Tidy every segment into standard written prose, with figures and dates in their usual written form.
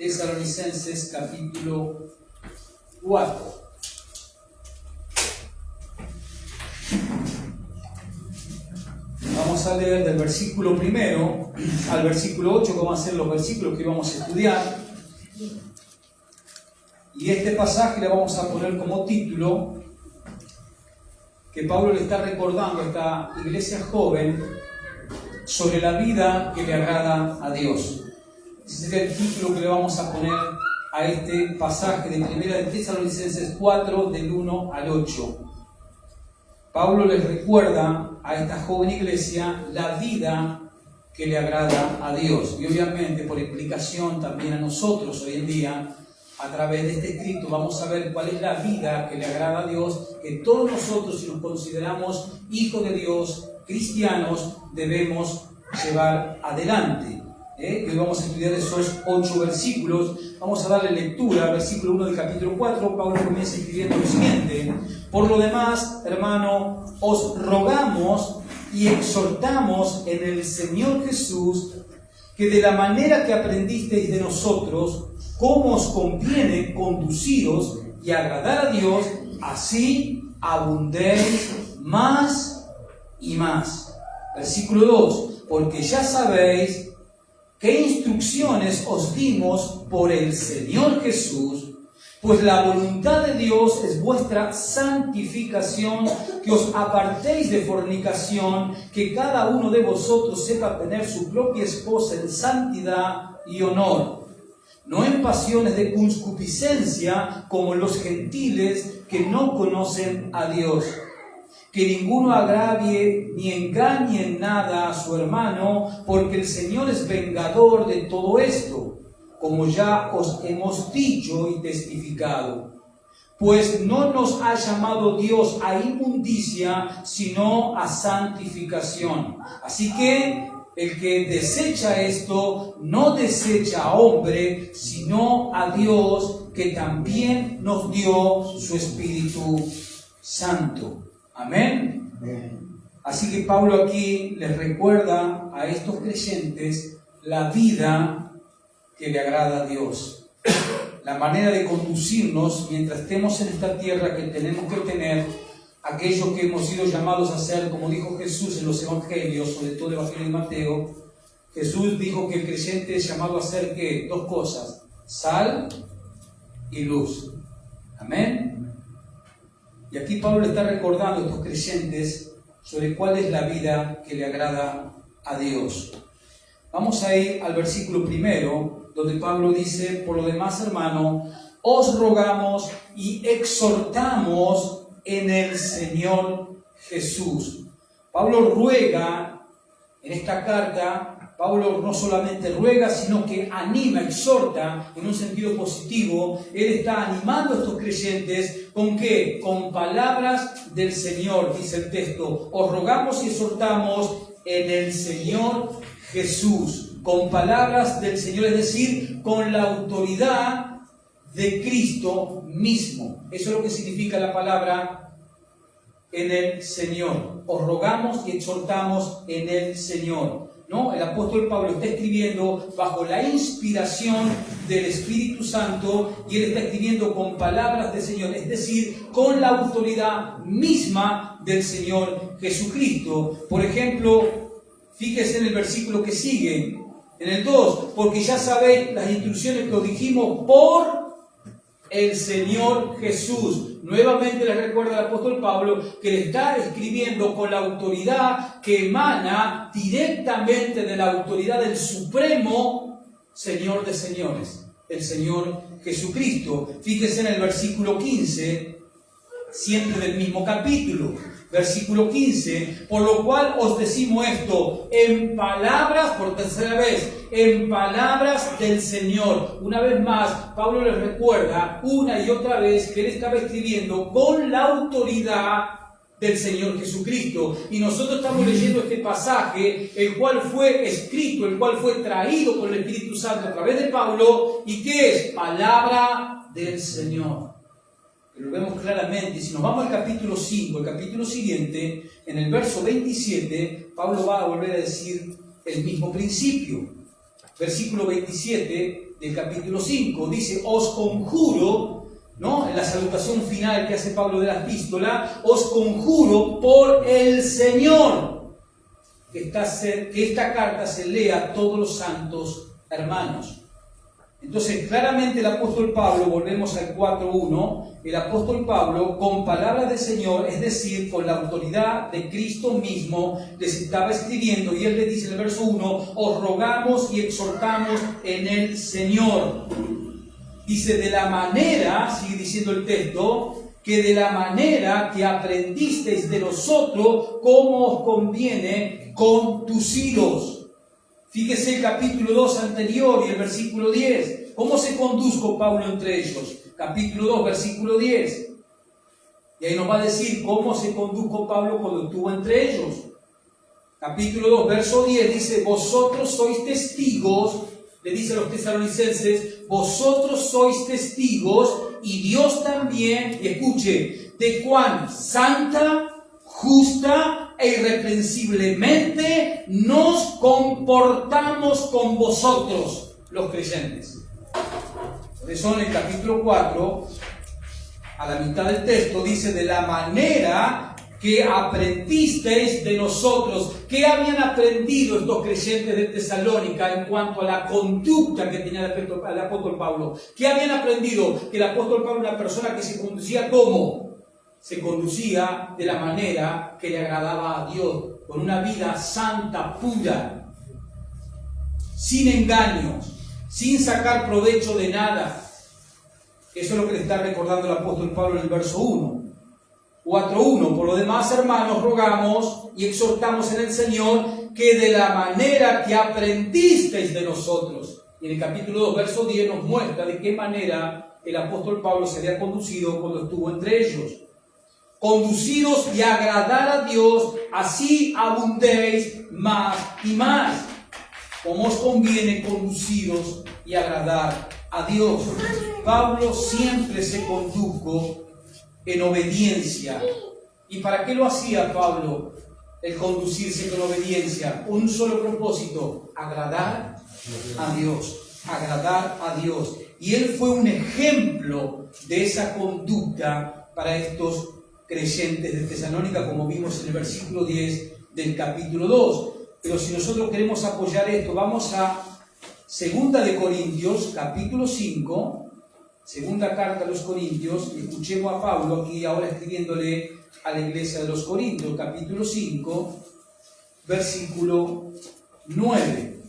Tesalonicenses capítulo 4. Vamos a leer del versículo 1 al versículo 8, que van a ser los versículos que vamos a estudiar. Y este pasaje le vamos a poner como título que Pablo le está recordando a esta iglesia joven sobre la vida que le agrada a Dios. Ese es el título que le vamos a poner a este pasaje de 1 de Tesalonicenses 4, del 1 al 8. Pablo les recuerda a esta joven iglesia la vida que le agrada a Dios. Y obviamente, por implicación también a nosotros hoy en día, a través de este escrito vamos a ver cuál es la vida que le agrada a Dios, que todos nosotros, si nos consideramos hijos de Dios, cristianos, debemos llevar adelante. Hoy vamos a estudiar esos 8 versículos. Vamos a darle lectura. Versículo 1 del capítulo 4, Pablo comienza escribiendo lo siguiente: por lo demás, hermano, os rogamos y exhortamos en el Señor Jesús que de la manera que aprendisteis de nosotros, cómo os conviene conduciros y agradar a Dios, así abundéis más y más. Versículo 2, porque ya sabéis qué instrucciones os dimos por el Señor Jesús, pues la voluntad de Dios es vuestra santificación, que os apartéis de fornicación, que cada uno de vosotros sepa tener su propia esposa en santidad y honor, no en pasiones de concupiscencia como los gentiles que no conocen a Dios. Que ninguno agravie ni engañe en nada a su hermano, porque el Señor es vengador de todo esto, como ya os hemos dicho y testificado. Pues no nos ha llamado Dios a inmundicia, sino a santificación. Así que el que desecha esto, no desecha a hombre, sino a Dios, que también nos dio su Espíritu Santo. Amén. Así que Pablo aquí les recuerda a estos creyentes la vida que le agrada a Dios. La manera de conducirnos mientras estemos en esta tierra, que tenemos que tener aquello que hemos sido llamados a hacer, como dijo Jesús en los evangelios, sobre todo el evangelio de Mateo. Jesús dijo que el creyente es llamado a hacer ¿qué? 2 cosas: sal y luz. Amén. Y aquí Pablo está recordando a estos creyentes sobre cuál es la vida que le agrada a Dios. Vamos a ir al versículo 1, donde Pablo dice: por lo demás, hermano, os rogamos y exhortamos en el Señor Jesús. Pablo ruega en esta carta. Pablo no solamente ruega, sino que anima, exhorta en un sentido positivo. Él está animando a estos creyentes ¿con qué? Con palabras del Señor, dice el texto. Os rogamos y exhortamos en el Señor Jesús. Con palabras del Señor, es decir, con la autoridad de Cristo mismo. Eso es lo que significa la palabra en el Señor. Os rogamos y exhortamos en el Señor. ¿No? El apóstol Pablo está escribiendo bajo la inspiración del Espíritu Santo, y él está escribiendo con palabras del Señor, es decir, con la autoridad misma del Señor Jesucristo. Por ejemplo, fíjese en el versículo que sigue, en el 2, porque ya sabéis las instrucciones que os dijimos por el Señor Jesús. Nuevamente les recuerda el apóstol Pablo que le está escribiendo con la autoridad que emana directamente de la autoridad del supremo Señor de señores, el Señor Jesucristo. Fíjense en el versículo 15, siempre del mismo capítulo. Versículo 15, por lo cual os decimos esto en palabras, por tercera vez, en palabras del Señor. Una vez más, Pablo les recuerda una y otra vez que él estaba escribiendo con la autoridad del Señor Jesucristo. Y nosotros estamos leyendo este pasaje, el cual fue escrito, el cual fue traído por el Espíritu Santo a través de Pablo. ¿Y qué es? Palabra del Señor. Lo vemos claramente. Si nos vamos al capítulo 5, el capítulo siguiente, en el verso 27, Pablo va a volver a decir el mismo principio. versículo 27 del capítulo 5. Dice, os conjuro, ¿no? En la salutación final que hace Pablo de la epístola, os conjuro por el Señor que esta carta se lea a todos los santos hermanos. Entonces, claramente el apóstol Pablo, volvemos al 4.1, el apóstol Pablo, con palabras del Señor, es decir, con la autoridad de Cristo mismo, les estaba escribiendo, y él les dice en el verso 1, os rogamos y exhortamos en el Señor. Dice, de la manera, sigue diciendo el texto, que de la manera que aprendisteis de nosotros, como os conviene conduciros. Fíjese el capítulo 2 anterior y el versículo 10. ¿Cómo se condujo Pablo entre ellos? Capítulo 2, versículo 10. Y ahí nos va a decir cómo se condujo Pablo cuando estuvo entre ellos. Capítulo 2, verso 10 dice, vosotros sois testigos, le dice a los tesalonicenses, vosotros sois testigos y Dios también, y escuche, de cuán santa, justa e irreprensiblemente nos comportamos con vosotros, los creyentes. Por eso en el capítulo 4, a la mitad del texto, dice, de la manera que aprendisteis de nosotros. ¿Qué habían aprendido estos creyentes de Tesalónica en cuanto a la conducta que tenía el apóstol Pablo? ¿Qué habían aprendido? Que el apóstol Pablo era una persona que se conducía ¿cómo? Se conducía de la manera que le agradaba a Dios, con una vida santa, pura, sin engaños, sin sacar provecho de nada. Eso es lo que le está recordando el apóstol Pablo en el verso 1. 4.1. Por lo demás, hermanos, rogamos y exhortamos en el Señor que de la manera que aprendisteis de nosotros. Y en el capítulo 2, verso 10 nos muestra de qué manera el apóstol Pablo se había conducido cuando estuvo entre ellos. Conducidos y agradar a Dios, así abundéis más y más, como os conviene conducidos y agradar a Dios. Pablo siempre se condujo en obediencia. ¿Y para qué lo hacía Pablo? El conducirse con obediencia. Un solo propósito: agradar a Dios. Agradar a Dios. Y él fue un ejemplo de esa conducta para estos creyentes de Tesalónica, como vimos en el versículo 10 del capítulo 2. Pero si nosotros queremos apoyar esto, vamos a 2 de Corintios, capítulo 5, segunda carta a los Corintios, y escuchemos a Pablo aquí ahora escribiéndole a la iglesia de los Corintios, capítulo 5, versículo 9,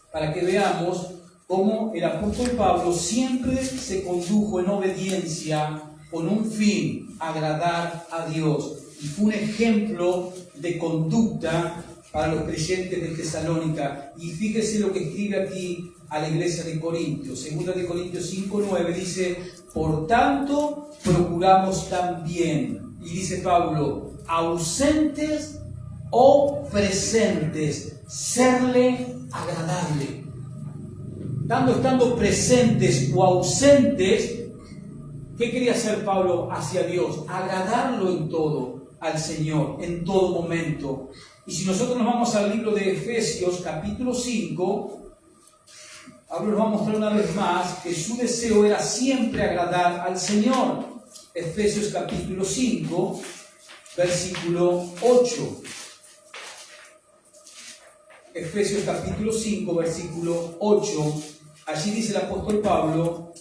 para que veamos cómo el apóstol Pablo siempre se condujo en obediencia con un fin: agradar a Dios. Y fue un ejemplo de conducta para los creyentes de Tesalónica. Y fíjese lo que escribe aquí a la iglesia de Corintios. 2 de Corintios 5:9 dice: por tanto, procuramos también, y dice Pablo, ausentes o presentes, serle agradable. Estando presentes o ausentes, ¿qué quería hacer Pablo hacia Dios? Agradarlo en todo, al Señor, en todo momento. Y si nosotros nos vamos al libro de Efesios, capítulo 5, Pablo nos va a mostrar una vez más que su deseo era siempre agradar al Señor. Efesios, capítulo 5, versículo 8. Efesios, capítulo 5, versículo 8. Allí dice el apóstol Pablo: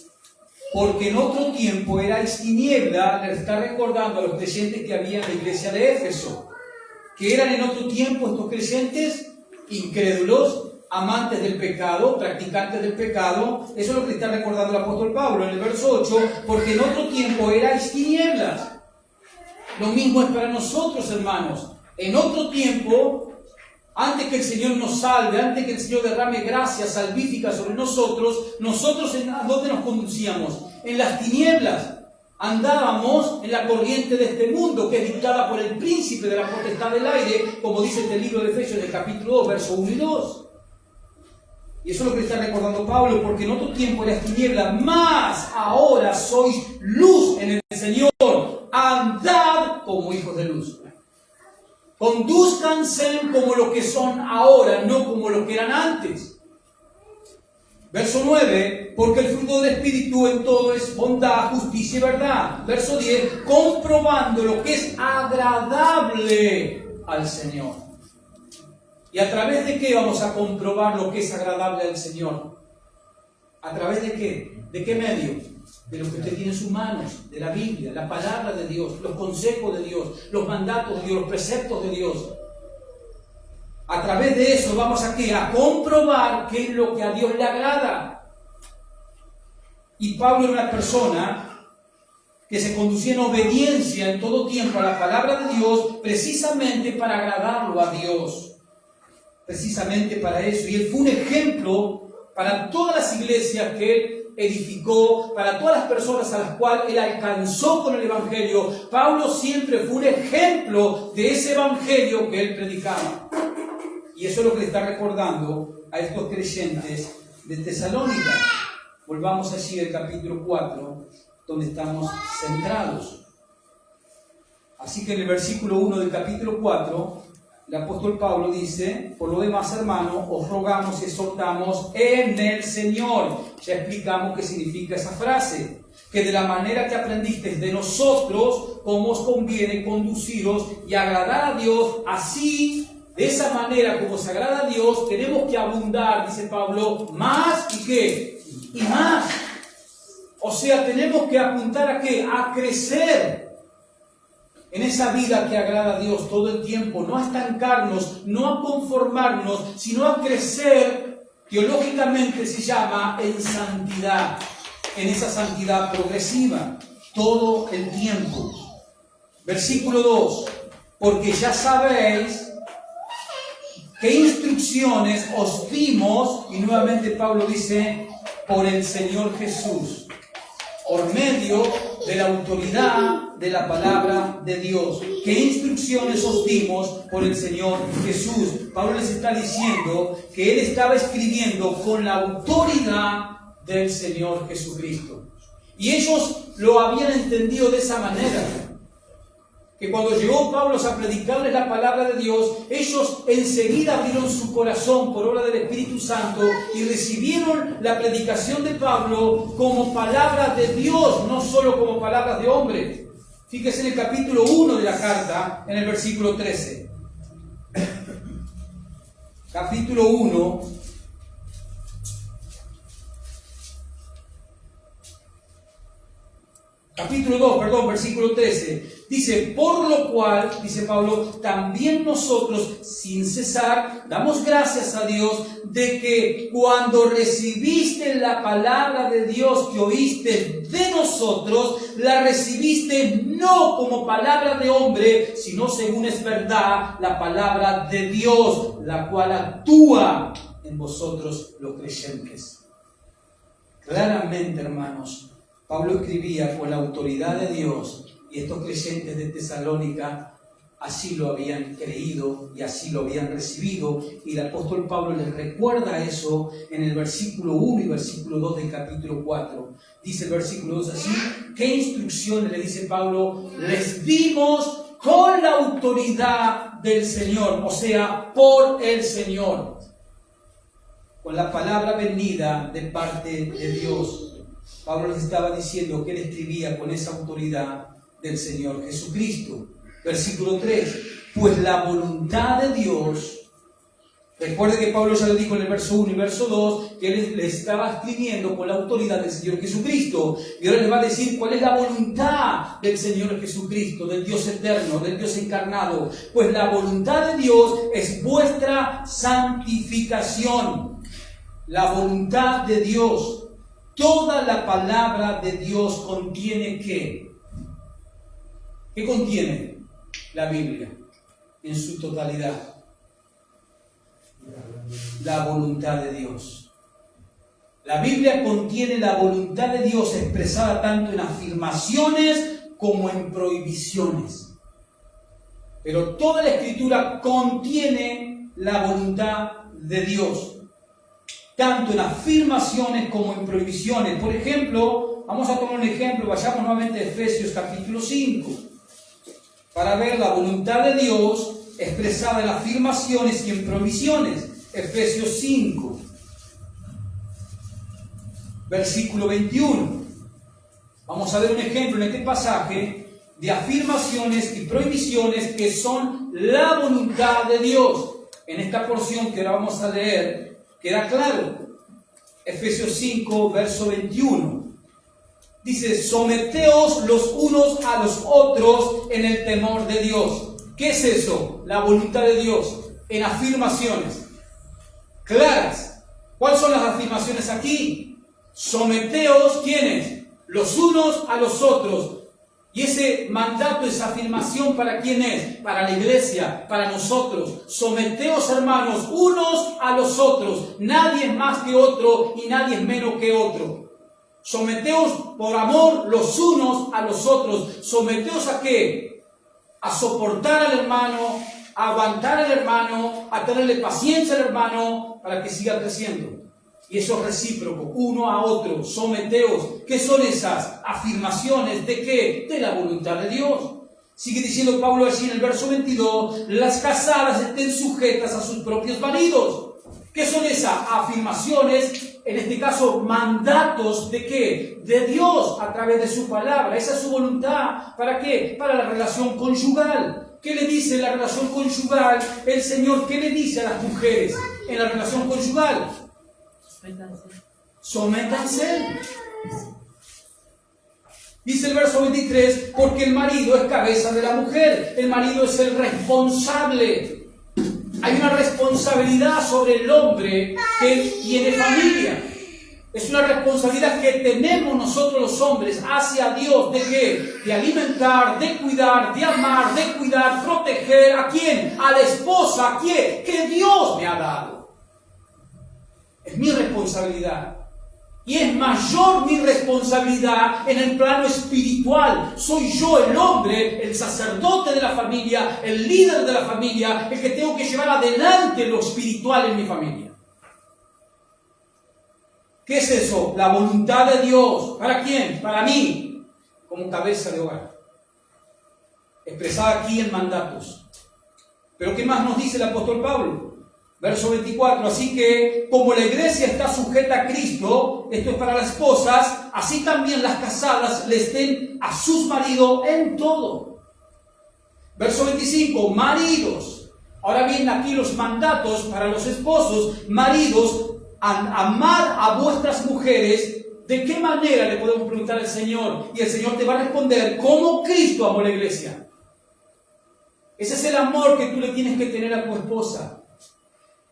porque en otro tiempo erais tiniebla. Le está recordando a los creyentes que había en la iglesia de Éfeso, que eran en otro tiempo estos creyentes incrédulos, amantes del pecado, practicantes del pecado. Eso es lo que le está recordando el apóstol Pablo en el verso 8, porque en otro tiempo erais tinieblas. Lo mismo es para nosotros, hermanos. En otro tiempo, antes que el Señor nos salve, antes que el Señor derrame gracia salvífica sobre nosotros, ¿a dónde nos conducíamos? En las tinieblas. Andábamos en la corriente de este mundo, que es dictada por el príncipe de la potestad del aire, como dice este libro de Efesios en el capítulo 2, verso 1 y 2. Y eso es lo que está recordando Pablo: porque en otro tiempo eras tinieblas, mas ahora sois luz en el Señor. Andad como hijos de luz. Condúzcanse como lo que son ahora, no como lo que eran antes. Verso 9, porque el fruto del Espíritu en todo es bondad, justicia y verdad. Verso 10, comprobando lo que es agradable al Señor. ¿Y a través de qué vamos a comprobar lo que es agradable al Señor? ¿A través de qué? ¿De qué medio? De lo que usted tiene en sus manos, de la Biblia, la palabra de Dios, los consejos de Dios, los mandatos de Dios, los preceptos de Dios. A través de eso vamos a ¿qué? A comprobar qué es lo que a Dios le agrada. Y Pablo era una persona que se conducía en obediencia en todo tiempo a la palabra de Dios, precisamente para agradarlo a Dios. Precisamente para eso. Y él fue un ejemplo para todas las iglesias que él edificó, para todas las personas a las cuales él alcanzó con el Evangelio. Pablo siempre fue un ejemplo de ese Evangelio que él predicaba. Y eso es lo que le está recordando a estos creyentes de Tesalónica. Volvamos allí al capítulo 4, donde estamos centrados. Así que en el versículo 1 del capítulo 4, el apóstol Pablo dice: por lo demás, hermanos, os rogamos y exhortamos en el Señor. Ya explicamos qué significa esa frase. Que de la manera que aprendisteis de nosotros, cómo os conviene conduciros y agradar a Dios, así, de esa manera como se agrada a Dios, tenemos que abundar, dice Pablo, más y qué, y más. O sea, tenemos que apuntar a qué, a crecer en esa vida que agrada a Dios todo el tiempo, no a estancarnos, no a conformarnos, sino a crecer, teológicamente se llama, en santidad, en esa santidad progresiva, todo el tiempo. Versículo 2, porque ya sabéis qué instrucciones os dimos, y nuevamente Pablo dice, por el Señor Jesús, por medio de la autoridad de la palabra de Dios. ¿Qué instrucciones os dimos por el Señor Jesús? Pablo les está diciendo que él estaba escribiendo con la autoridad del Señor Jesucristo. Y ellos lo habían entendido de esa manera. Que cuando llegó Pablo a predicarles la palabra de Dios, ellos enseguida abrieron su corazón por obra del Espíritu Santo y recibieron la predicación de Pablo como palabra de Dios, no solo como palabras de hombres. Fíjese en el capítulo 1 de la carta, en el versículo 13. Capítulo 1. Capítulo 2, versículo 13. Dice, por lo cual, dice Pablo, también nosotros, sin cesar, damos gracias a Dios de que cuando recibiste la palabra de Dios que oíste de nosotros, la recibiste no como palabra de hombre, sino según es verdad, la palabra de Dios, la cual actúa en vosotros los creyentes. Claramente, hermanos, Pablo escribía con la autoridad de Dios y estos creyentes de Tesalónica así lo habían creído y así lo habían recibido. Y el apóstol Pablo les recuerda eso en el versículo 1 y versículo 2 del capítulo 4. Dice el versículo 2 así: ¿qué instrucciones, le dice Pablo, les dimos con la autoridad del Señor? O sea, por el Señor, con la palabra venida de parte de Dios. Pablo les estaba diciendo que él escribía con esa autoridad del Señor Jesucristo. Versículo 3, pues la voluntad de Dios, recuerde que Pablo ya lo dijo en el verso 1 y verso 2, que él le estaba escribiendo con la autoridad del Señor Jesucristo, y ahora les va a decir cuál es la voluntad del Señor Jesucristo, del Dios eterno, del Dios encarnado. Pues la voluntad de Dios es vuestra santificación. La voluntad de Dios. Toda la palabra de Dios contiene ¿qué? ¿Qué contiene la Biblia en su totalidad? La voluntad de Dios. La Biblia contiene la voluntad de Dios expresada tanto en afirmaciones como en prohibiciones. Pero toda la Escritura contiene la voluntad de Dios, tanto en afirmaciones como en prohibiciones. Por ejemplo, vamos a tomar un ejemplo, vayamos nuevamente a Efesios capítulo 5, para ver la voluntad de Dios expresada en afirmaciones y en prohibiciones. Efesios 5. versículo 21. Vamos a ver un ejemplo en este pasaje de afirmaciones y prohibiciones que son la voluntad de Dios. En esta porción que ahora vamos a leer, queda claro. Efesios 5, verso 21. Dice, someteos los unos a los otros en el temor de Dios. ¿Qué es eso? La voluntad de Dios. En afirmaciones claras. ¿Cuáles son las afirmaciones aquí? Someteos, ¿quiénes? Los unos a los otros. Y ese mandato, esa afirmación, ¿para quién es? Para la iglesia, para nosotros. Someteos, hermanos, unos a los otros. Nadie es más que otro y nadie es menos que otro. Someteos por amor los unos a los otros. ¿Someteos a qué? A soportar al hermano, a aguantar al hermano, a tenerle paciencia al hermano para que siga creciendo. Y eso es recíproco, uno a otro. Someteos. ¿Qué son esas afirmaciones? ¿De qué? De la voluntad de Dios. Sigue diciendo Pablo allí en el verso 22, las casadas estén sujetas a sus propios maridos. ¿Qué son esas afirmaciones? En este caso, mandatos ¿de qué? De Dios a través de su palabra. Esa es su voluntad. ¿Para qué? Para la relación conyugal. ¿Qué le dice en la relación conyugal el Señor? ¿Qué le dice a las mujeres en la relación conyugal? Sométanse. Dice el verso 23, porque el marido es cabeza de la mujer. El marido es el responsable. Hay una responsabilidad sobre el hombre que tiene familia. Es una responsabilidad que tenemos nosotros los hombres hacia Dios. ¿De qué? De alimentar, de cuidar, de amar, de cuidar, proteger. ¿A quién? A la esposa. ¿A quién? Que Dios me ha dado. Es mi responsabilidad. Y es mayor mi responsabilidad en el plano espiritual. Soy yo el hombre, el sacerdote de la familia, el líder de la familia, el que tengo que llevar adelante lo espiritual en mi familia. ¿Qué es eso? La voluntad de Dios. ¿Para quién? Para mí, como cabeza de hogar. Expresada aquí en mandatos. Pero ¿qué más nos dice el apóstol Pablo? Verso 24, así que como la iglesia está sujeta a Cristo, esto es para las esposas, así también las casadas le estén a sus maridos en todo. Verso 25, maridos. Ahora vienen aquí los mandatos para los esposos. Maridos, amad a vuestras mujeres. ¿De qué manera le podemos preguntar al Señor? Y el Señor te va a responder, ¿cómo Cristo amó la iglesia? Ese es el amor que tú le tienes que tener a tu esposa.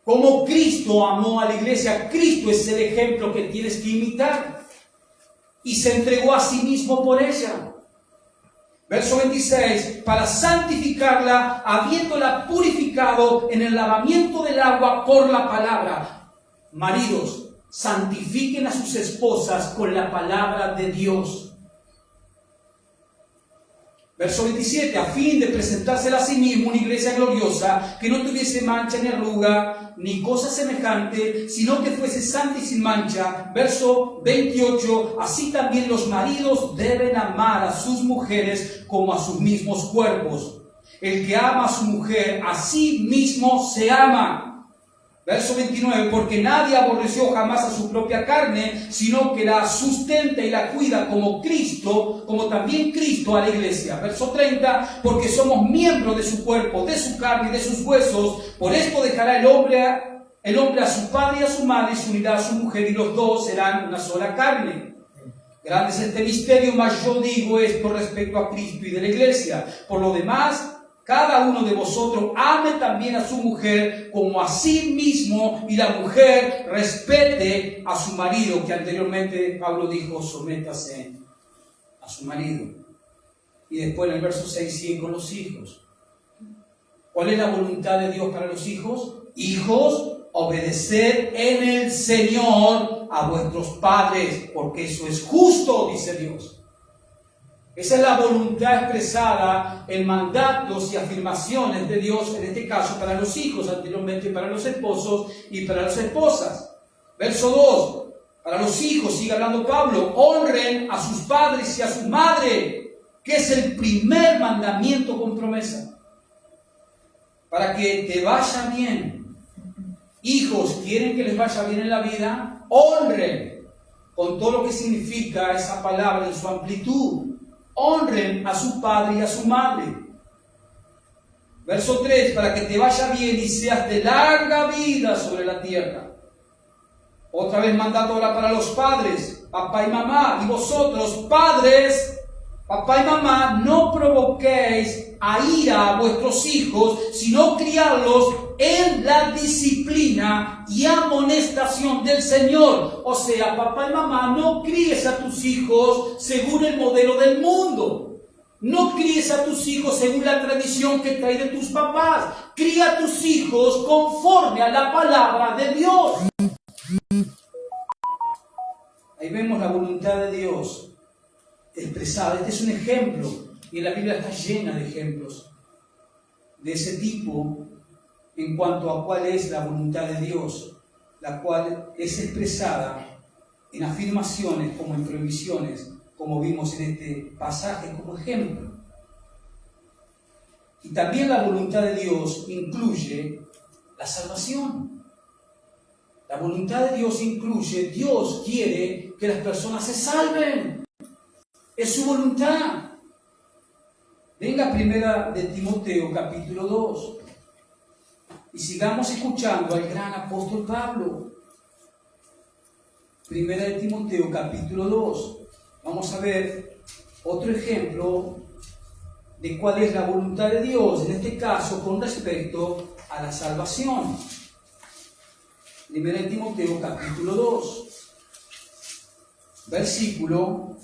Como Cristo amó a la iglesia, Cristo es el ejemplo que tienes que imitar. Y se entregó a sí mismo por ella. Verso 26, para santificarla, habiéndola purificado en el lavamiento del agua por la palabra. Maridos, santifiquen a sus esposas con la palabra de Dios. Verso 27, a fin de presentársela a sí mismo una iglesia gloriosa, que no tuviese mancha ni arruga, ni cosa semejante, sino que fuese santa y sin mancha. Verso 28, así también los maridos deben amar a sus mujeres como a sus mismos cuerpos. El que ama a su mujer, a sí mismo se ama. Verso 29, porque nadie aborreció jamás a su propia carne, sino que la sustenta y la cuida como Cristo, como también Cristo a la iglesia. Verso 30, porque somos miembros de su cuerpo, de su carne y de sus huesos. Por esto dejará el hombre a su padre y a su madre y se unirá a su mujer, y los dos serán una sola carne. Grande es este misterio, mas yo digo esto respecto a Cristo y de la iglesia. Por lo demás, cada uno de vosotros ame también a su mujer como a sí mismo, y la mujer respete a su marido, que anteriormente Pablo dijo, sométase a su marido. Y después en el verso 6 sigue con los hijos. ¿Cuál es la voluntad de Dios para los hijos? Hijos, obedeced en el Señor a vuestros padres, porque eso es justo, dice Dios. Esa es la voluntad expresada en mandatos y afirmaciones de Dios, en este caso para los hijos, anteriormente para los esposos y para las esposas. Verso 2, para los hijos, sigue hablando Pablo, honren a sus padres y a su madre, que es el primer mandamiento con promesa, para que te vaya bien. Hijos, ¿quieren que les vaya bien en la vida? Honren con todo lo que significa esa palabra en su amplitud. Honren a su padre y a su madre. Verso 3, para que te vaya bien y seas de larga vida sobre la tierra. Otra vez mandato ahora para los padres, papá y mamá. Y vosotros, padres, papá y mamá, no provoquéis a ira a vuestros hijos, sino criarlos en la disciplina y amonestación del Señor. O sea, papá y mamá, no críes a tus hijos según el modelo del mundo. No críes a tus hijos según la tradición que trae de tus papás. Cría a tus hijos conforme a la palabra de Dios. Ahí vemos la voluntad de Dios expresada. Este es un ejemplo, y la Biblia está llena de ejemplos de ese tipo en cuanto a cuál es la voluntad de Dios, la cual es expresada en afirmaciones como en prohibiciones, como vimos en este pasaje como ejemplo. Y también la voluntad de Dios incluye la salvación. La voluntad de Dios incluye, Dios quiere que las personas se salven. Es su voluntad. Venga primera de Timoteo capítulo 2 y sigamos escuchando al gran apóstol Pablo. Primera de Timoteo capítulo 2. Vamos a ver otro ejemplo de cuál es la voluntad de Dios, en este caso con respecto a la salvación. Primera de Timoteo capítulo 2, versículo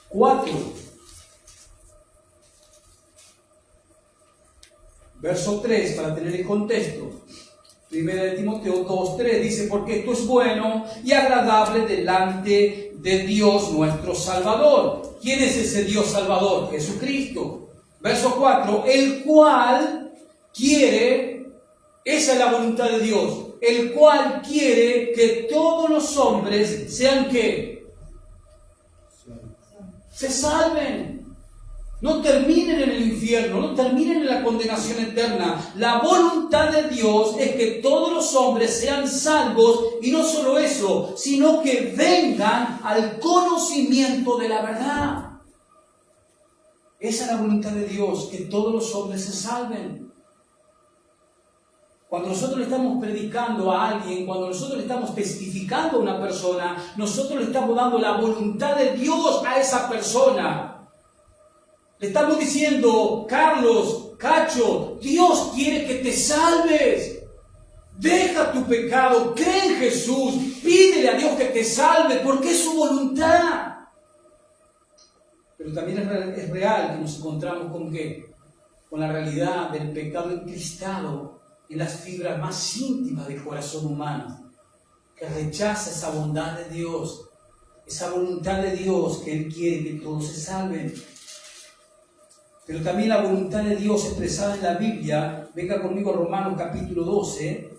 4. Verso 3, para tener el contexto. Primera de Timoteo 2:3 dice, porque esto es bueno y agradable delante de Dios nuestro Salvador. ¿Quién es ese Dios Salvador? Jesucristo. Verso 4, el cual quiere, esa es la voluntad de Dios, el cual quiere que todos los hombres sean ¿qué? Se salven. No terminen en el infierno, no terminen en la condenación eterna. La voluntad de Dios es que todos los hombres sean salvos, y no solo eso, sino que vengan al conocimiento de la verdad. Esa es la voluntad de Dios, que todos los hombres se salven. Cuando nosotros le estamos predicando a alguien, cuando nosotros le estamos testificando a una persona, nosotros le estamos dando la voluntad de Dios a esa persona. Le estamos diciendo, Carlos, Cacho, Dios quiere que te salves. Deja tu pecado, cree en Jesús, pídele a Dios que te salve, porque es su voluntad. Pero también es real que nos encontramos con ¿qué? Con la realidad del pecado encristado en las fibras más íntimas del corazón humano, que rechaza esa bondad de Dios, esa voluntad de Dios que Él quiere que todos se salven. Pero también la voluntad de Dios expresada en la Biblia, venga conmigo a Romanos capítulo 12,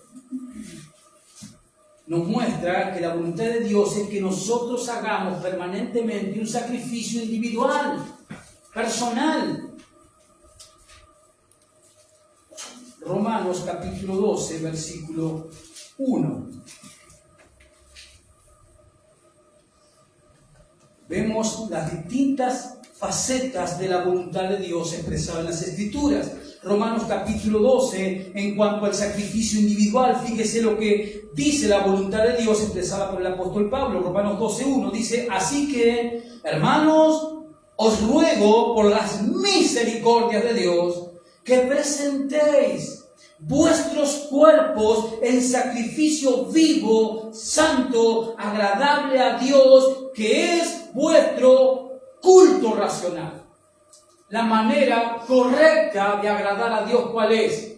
nos muestra que la voluntad de Dios es que nosotros hagamos permanentemente un sacrificio individual, personal. Romanos capítulo 12, versículo 1. Vemos las distintas facetas de la voluntad de Dios expresada en las Escrituras. Romanos capítulo 12, en cuanto al sacrificio individual, fíjese lo que dice la voluntad de Dios expresada por el apóstol Pablo. Romanos 12:1 dice, así que, hermanos, os ruego por las misericordias de Dios que presentéis vuestros cuerpos en sacrificio vivo, santo, agradable a Dios, que es vuestro culto racional. La manera correcta de agradar a Dios, ¿cuál es?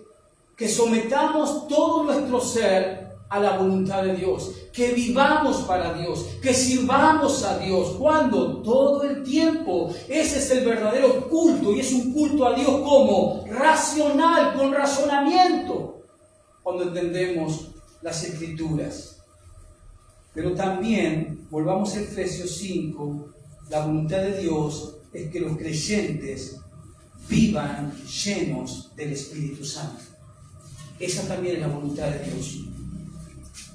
Que sometamos todo nuestro ser a la voluntad de Dios, que vivamos para Dios, que sirvamos a Dios. ¿Cuándo? Todo el tiempo. Ese es el verdadero culto, y es un culto a Dios como racional, con razonamiento, cuando entendemos las Escrituras. Pero también, volvamos a Efesios 5, la voluntad de Dios es que los creyentes vivan llenos del Espíritu Santo. Esa también es la voluntad de Dios.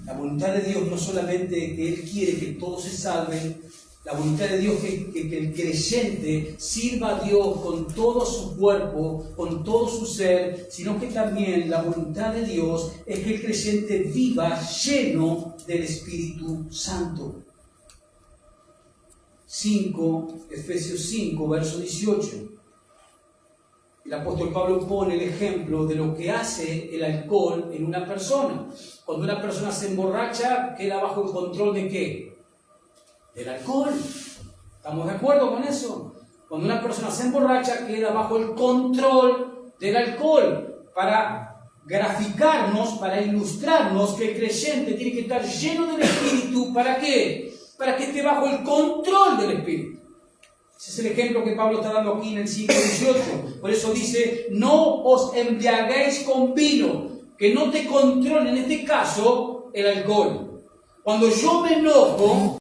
La voluntad de Dios no solamente que Él quiere que todos se salven, la voluntad de Dios es que el creyente sirva a Dios con todo su cuerpo, con todo su ser, sino que también la voluntad de Dios es que el creyente viva lleno del Espíritu Santo. Efesios 5, verso 18. El apóstol Pablo pone el ejemplo de lo que hace el alcohol en una persona. Cuando una persona se emborracha, queda bajo el control ¿de qué? Del alcohol. ¿Estamos de acuerdo con eso? Cuando una persona se emborracha, queda bajo el control del alcohol. Para graficarnos, para ilustrarnos que el creyente tiene que estar lleno del Espíritu. ¿Para qué? Para que esté bajo el control del Espíritu. Ese es el ejemplo que Pablo está dando aquí en el 5:18. Por eso dice, no os embriaguéis con vino, que no te controle, en este caso, el alcohol. Cuando yo me enojo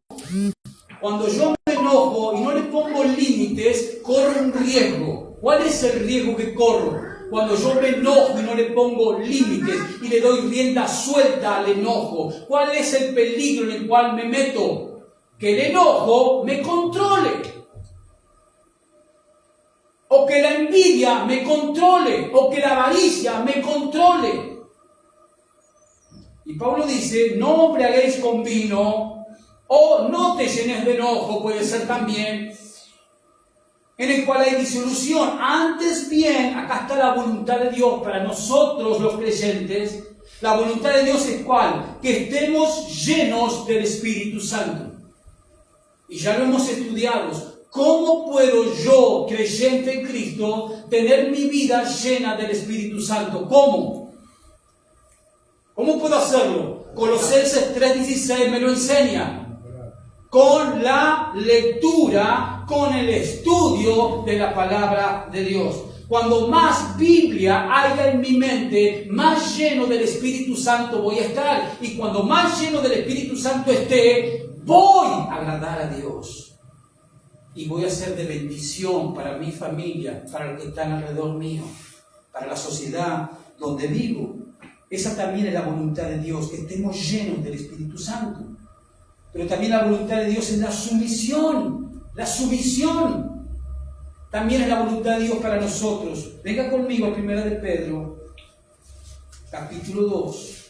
y no le pongo límites, corro un riesgo. ¿Cuál es el riesgo que corro? Cuando yo me enojo y no le pongo límites y le doy rienda suelta al enojo. ¿Cuál es el peligro en el cual me meto? Que el enojo me controle. O que la envidia me controle, o que la avaricia me controle. Y Pablo dice, no embriaguéis con vino, o no te llenes de enojo, puede ser también, en el cual hay disolución. Antes bien, acá está la voluntad de Dios para nosotros los creyentes. La voluntad de Dios es ¿cuál? Que estemos llenos del Espíritu Santo. Y ya lo hemos estudiado. ¿Cómo puedo yo, creyente en Cristo, tener mi vida llena del Espíritu Santo? ¿Cómo? ¿Cómo puedo hacerlo? Colosenses 3:16 me lo enseña. Con la lectura, con el estudio de la palabra de Dios. Cuando más Biblia haya en mi mente, más lleno del Espíritu Santo voy a estar. Y cuando más lleno del Espíritu Santo esté, voy a agradar a Dios. Y voy a ser de bendición para mi familia, para los que están alrededor mío, para la sociedad donde vivo. Esa también es la voluntad de Dios, que estemos llenos del Espíritu Santo. Pero también la voluntad de Dios es la sumisión. La sumisión también es la voluntad de Dios para nosotros. Venga conmigo a 1 de Pedro, capítulo 2.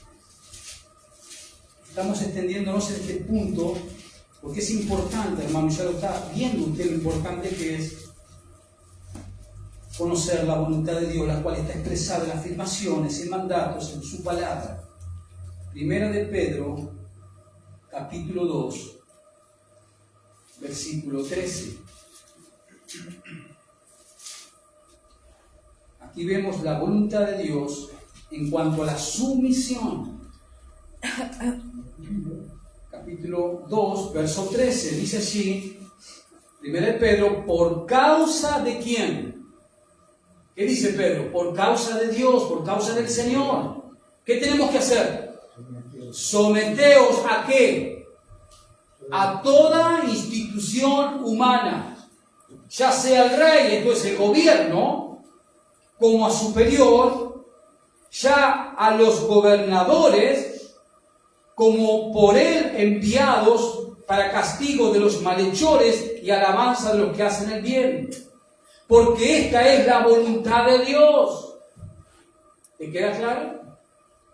Estamos extendiéndonos en este punto, porque es importante, hermano, ya lo está viendo usted lo importante que es conocer la voluntad de Dios, la cual está expresada en afirmaciones, en mandatos, en su palabra. 1 de Pedro, capítulo 2, versículo 13. Aquí vemos la voluntad de Dios en cuanto a la sumisión. Capítulo 2, verso 13, dice así, 1 de Pedro, ¿por causa de quién? ¿Qué dice Pedro? Por causa de Dios, por causa del Señor. ¿Qué tenemos que hacer? Someteos ¿a qué? A toda institución humana, ya sea el rey, entonces el gobierno, como a superior, ya a los gobernadores, como por él enviados para castigo de los malhechores y alabanza de los que hacen el bien. Porque esta es la voluntad de Dios. ¿Te queda claro?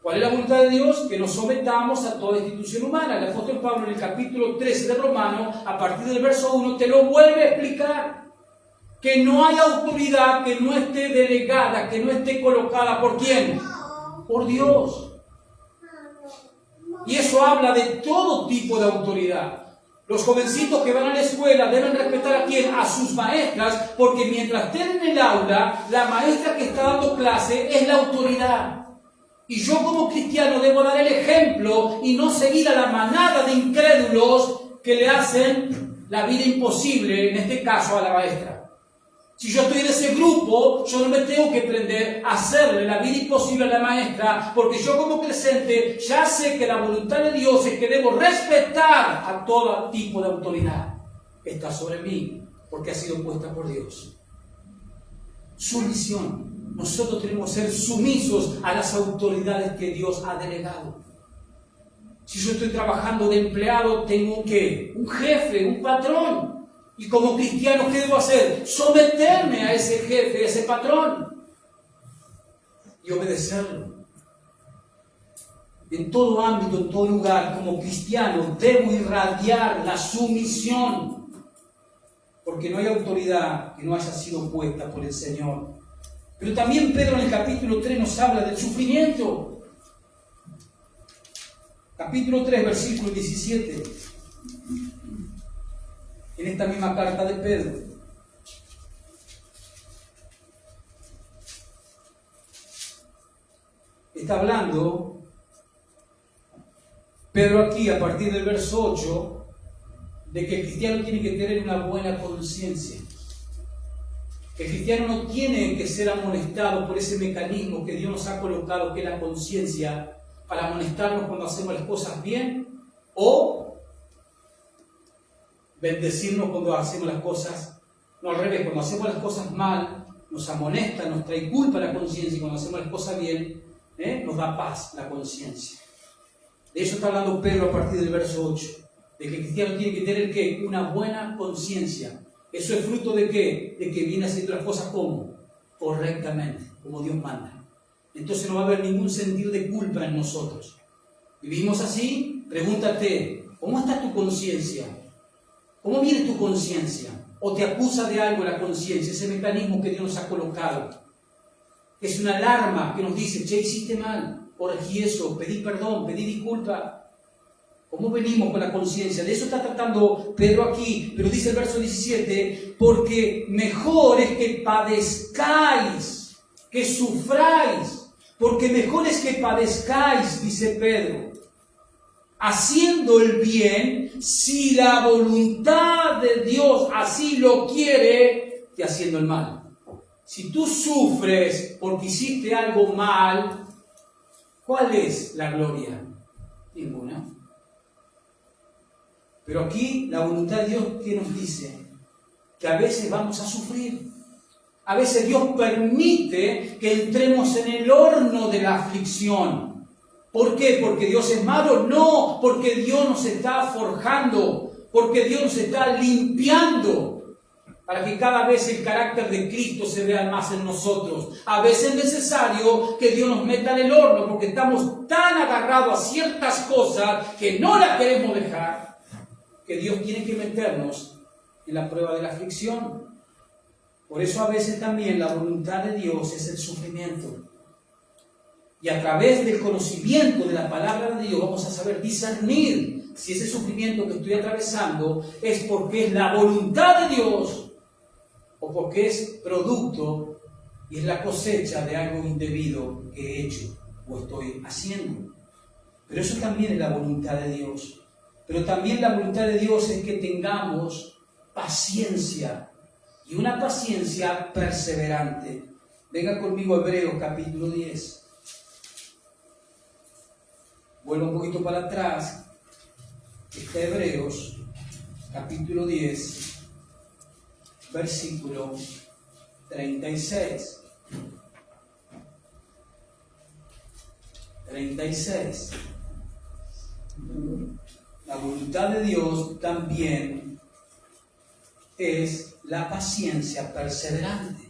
¿Cuál es la voluntad de Dios? Que nos sometamos a toda institución humana. El apóstol Pablo en el capítulo 13 de Romanos, a partir del verso 1, te lo vuelve a explicar. Que no hay autoridad que no esté delegada, que no esté colocada ¿por quién? Por Dios. Y eso habla de todo tipo de autoridad. Los jovencitos que van a la escuela deben respetar ¿a quién? A sus maestras, porque mientras estén en el aula, la maestra que está dando clase es la autoridad. Y yo como cristiano debo dar el ejemplo y no seguir a la manada de incrédulos que le hacen la vida imposible, en este caso a la maestra. Si yo estoy en ese grupo, yo no me tengo que prender a hacerle la vida imposible a la maestra, porque yo como creyente ya sé que la voluntad de Dios es que debo respetar a todo tipo de autoridad que está sobre mí, porque ha sido puesta por Dios. Sumisión. Nosotros tenemos que ser sumisos a las autoridades que Dios ha delegado. Si yo estoy trabajando de empleado, tengo ¿qué? Un jefe, un patrón. Y como cristiano, ¿qué debo hacer? Someterme a ese jefe, a ese patrón. Y obedecerlo. En todo ámbito, en todo lugar, como cristiano, debo irradiar la sumisión. Porque no hay autoridad que no haya sido puesta por el Señor. Pero también Pedro en el capítulo 3 nos habla del sufrimiento. Capítulo 3, versículo 17. En esta misma carta de Pedro. Está hablando Pedro aquí, a partir del verso 8, de que el cristiano tiene que tener una buena conciencia. El cristiano no tiene que ser amonestado por ese mecanismo que Dios nos ha colocado, que es la conciencia, para amonestarnos cuando hacemos las cosas bien, o bendecirnos cuando hacemos las cosas, no al revés, cuando hacemos las cosas mal, nos amonesta, nos trae culpa la conciencia, y cuando hacemos las cosas bien, nos da paz la conciencia. De eso está hablando Pedro a partir del verso 8, de que el cristiano tiene que tener ¿qué? Una buena conciencia. ¿Eso es fruto de qué? De que viene haciendo las cosas como correctamente, como Dios manda. Entonces no va a haber ningún sentir de culpa en nosotros. ¿Vivimos así? Pregúntate, ¿cómo está tu conciencia? ¿Cómo viene tu conciencia? ¿O te acusa de algo la conciencia? Ese mecanismo que Dios nos ha colocado. Es una alarma que nos dice, che, hiciste mal, corregí eso, pedí perdón, pedí disculpa. ¿Cómo venimos con la conciencia? De eso está tratando Pedro aquí, pero dice el verso 17, porque mejor es que padezcáis, que sufráis, porque mejor es que padezcáis, dice Pedro, haciendo el bien, si la voluntad de Dios así lo quiere, que haciendo el mal. Si tú sufres porque hiciste algo mal, ¿cuál es la gloria? Ninguna. Pero aquí la voluntad de Dios que nos dice que a veces vamos a sufrir. A veces Dios permite que entremos en el horno de la aflicción. ¿Por qué? ¿Porque Dios es malo? No, porque Dios nos está forjando, porque Dios nos está limpiando, para que cada vez el carácter de Cristo se vea más en nosotros. A veces es necesario que Dios nos meta en el horno, porque estamos tan agarrados a ciertas cosas que no las queremos dejar, que Dios tiene que meternos en la prueba de la aflicción. Por eso a veces también la voluntad de Dios es el sufrimiento. Y a través del conocimiento de la palabra de Dios vamos a saber discernir si ese sufrimiento que estoy atravesando es porque es la voluntad de Dios o porque es producto y es la cosecha de algo indebido que he hecho o estoy haciendo. Pero eso también es la voluntad de Dios. Pero también la voluntad de Dios es que tengamos paciencia. Y una paciencia perseverante. Venga conmigo a Hebreos capítulo 10. Vuelvo un poquito para atrás. Está Hebreos capítulo 10, versículo 36. 36. La voluntad de Dios también es la paciencia perseverante.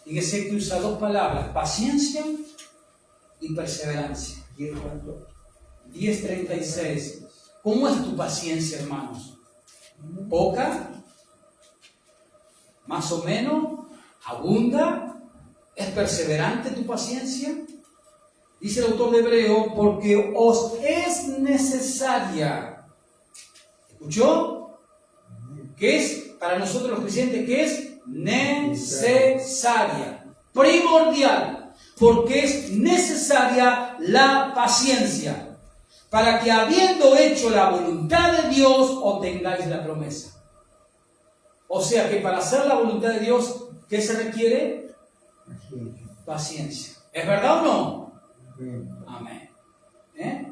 Fíjese que usa dos palabras, paciencia y perseverancia. 10:36. ¿Cómo es tu paciencia, hermanos? ¿Poca? ¿Más o menos? ¿Abunda? ¿Es perseverante tu paciencia? Dice el autor de Hebreo, porque os es necesaria. ¿Escuchó? ¿Qué es para nosotros los creyentes? ¿Qué es? Necesaria. Primordial. Porque es necesaria la paciencia. Para que habiendo hecho la voluntad de Dios, obtengáis la promesa. O sea que para hacer la voluntad de Dios, ¿qué se requiere? Paciencia. ¿Es verdad o no? Amén.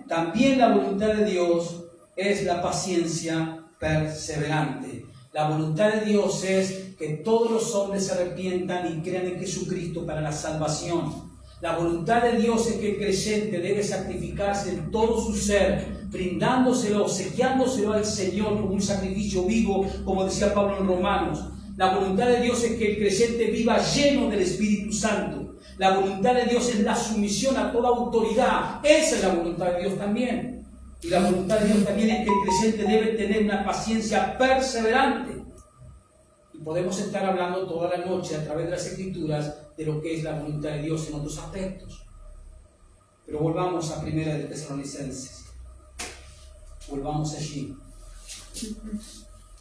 También la voluntad de Dios es la paciencia perseverante. La voluntad de Dios es que todos los hombres se arrepientan y crean en Jesucristo para la salvación. La voluntad de Dios es que el creyente debe sacrificarse en todo su ser, brindándoselo, obsequiándoselo al Señor como un sacrificio vivo, como decía Pablo en Romanos. La voluntad de Dios es que el creyente viva lleno del Espíritu Santo. La voluntad de Dios es la sumisión a toda autoridad. Esa es la voluntad de Dios también. Y la voluntad de Dios también es que el creyente debe tener una paciencia perseverante. Y podemos estar hablando toda la noche a través de las Escrituras de lo que es la voluntad de Dios en otros aspectos. Pero volvamos a Primera de Tesalonicenses. Volvamos allí.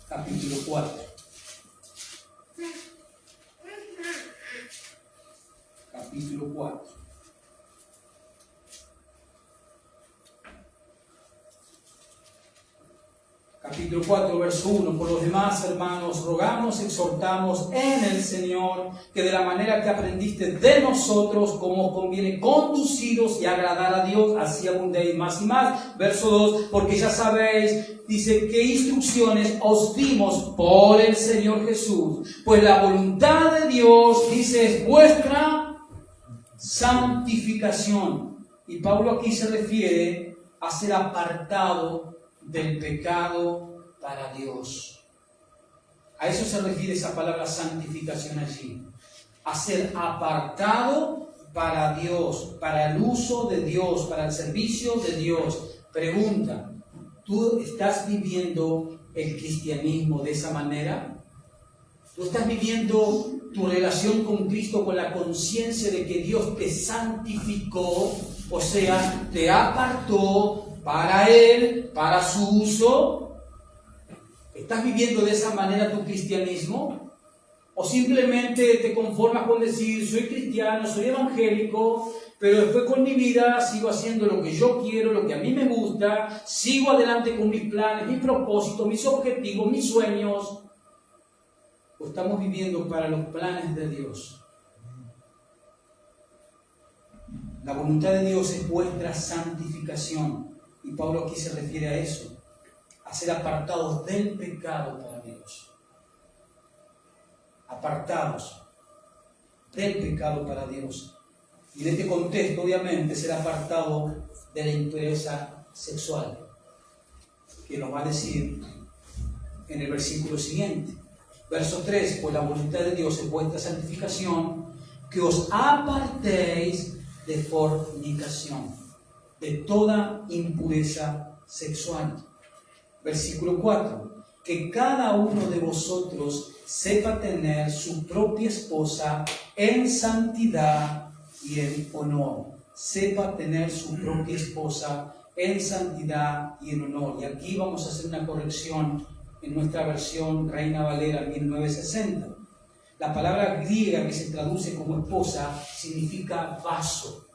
Capítulo 4. Capítulo 4. Capítulo 4, verso 1. Por los demás, hermanos, rogamos, exhortamos en el Señor que de la manera que aprendiste de nosotros, como os conviene conduciros y agradar a Dios, así abundéis más y más. Verso 2, porque ya sabéis, dice, qué instrucciones os dimos por el Señor Jesús. Pues la voluntad de Dios, dice, es vuestra santificación. Y Pablo aquí se refiere a ser apartado del pecado para Dios. A eso se refiere esa palabra santificación allí. A ser apartado para Dios, para el uso de Dios, para el servicio de Dios. Pregunta, ¿tú estás viviendo el cristianismo de esa manera? ¿Tú estás viviendo tu relación con Cristo con la conciencia de que Dios te santificó? O sea, te apartó para Él, para su uso. ¿Estás viviendo de esa manera tu cristianismo? ¿O simplemente te conformas con decir, soy cristiano, soy evangélico, pero después con mi vida sigo haciendo lo que yo quiero, lo que a mí me gusta, sigo adelante con mis planes, mis propósitos, mis objetivos, mis sueños? ¿O estamos viviendo para los planes de Dios? La voluntad de Dios es vuestra santificación. Y Pablo aquí se refiere a eso, a ser apartados del pecado para Dios. Apartados del pecado para Dios. Y en este contexto, obviamente, ser apartado de la impureza sexual, que nos va a decir en el versículo siguiente. Verso 3, pues la voluntad de Dios es vuestra santificación, que os apartéis de fornicación, de toda impureza sexual. Versículo 4. Que cada uno de vosotros sepa tener su propia esposa en santidad y en honor. Sepa tener su propia esposa en santidad y en honor. Y aquí vamos a hacer una corrección en nuestra versión Reina Valera 1960. La palabra griega que se traduce como esposa significa vaso.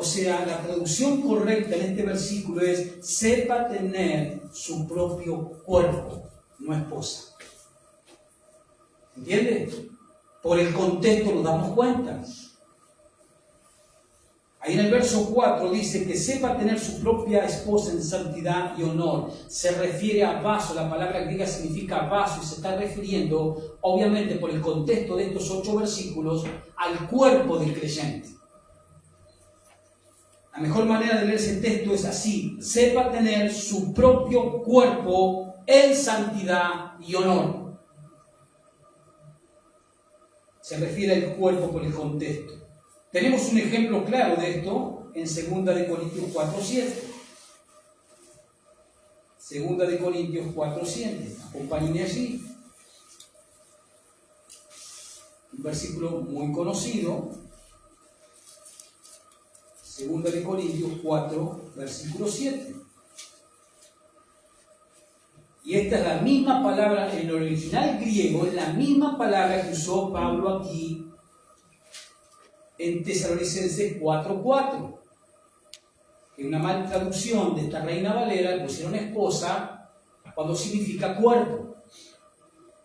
O sea, la traducción correcta en este versículo es sepa tener su propio cuerpo, no esposa. ¿Entiendes? Por el contexto nos damos cuenta. Ahí en el verso 4 dice que sepa tener su propia esposa en santidad y honor. Se refiere a vaso, la palabra griega significa vaso y se está refiriendo, obviamente por el contexto de estos 8 versículos, al cuerpo del creyente. La mejor manera de leer ese texto es así: sepa tener su propio cuerpo en santidad y honor. Se refiere al cuerpo por el contexto. Tenemos un ejemplo claro de esto en 2 Corintios 4:7. 2 Corintios 4:7. Acompáñenme allí. Un versículo muy conocido. 2 Corintios 4, versículo 7. Y esta es la misma palabra, en el original griego, es la misma palabra que usó Pablo aquí en Tesalonicenses 4:4. En una mala traducción de esta Reina Valera le pusieron esposa cuando significa cuerpo.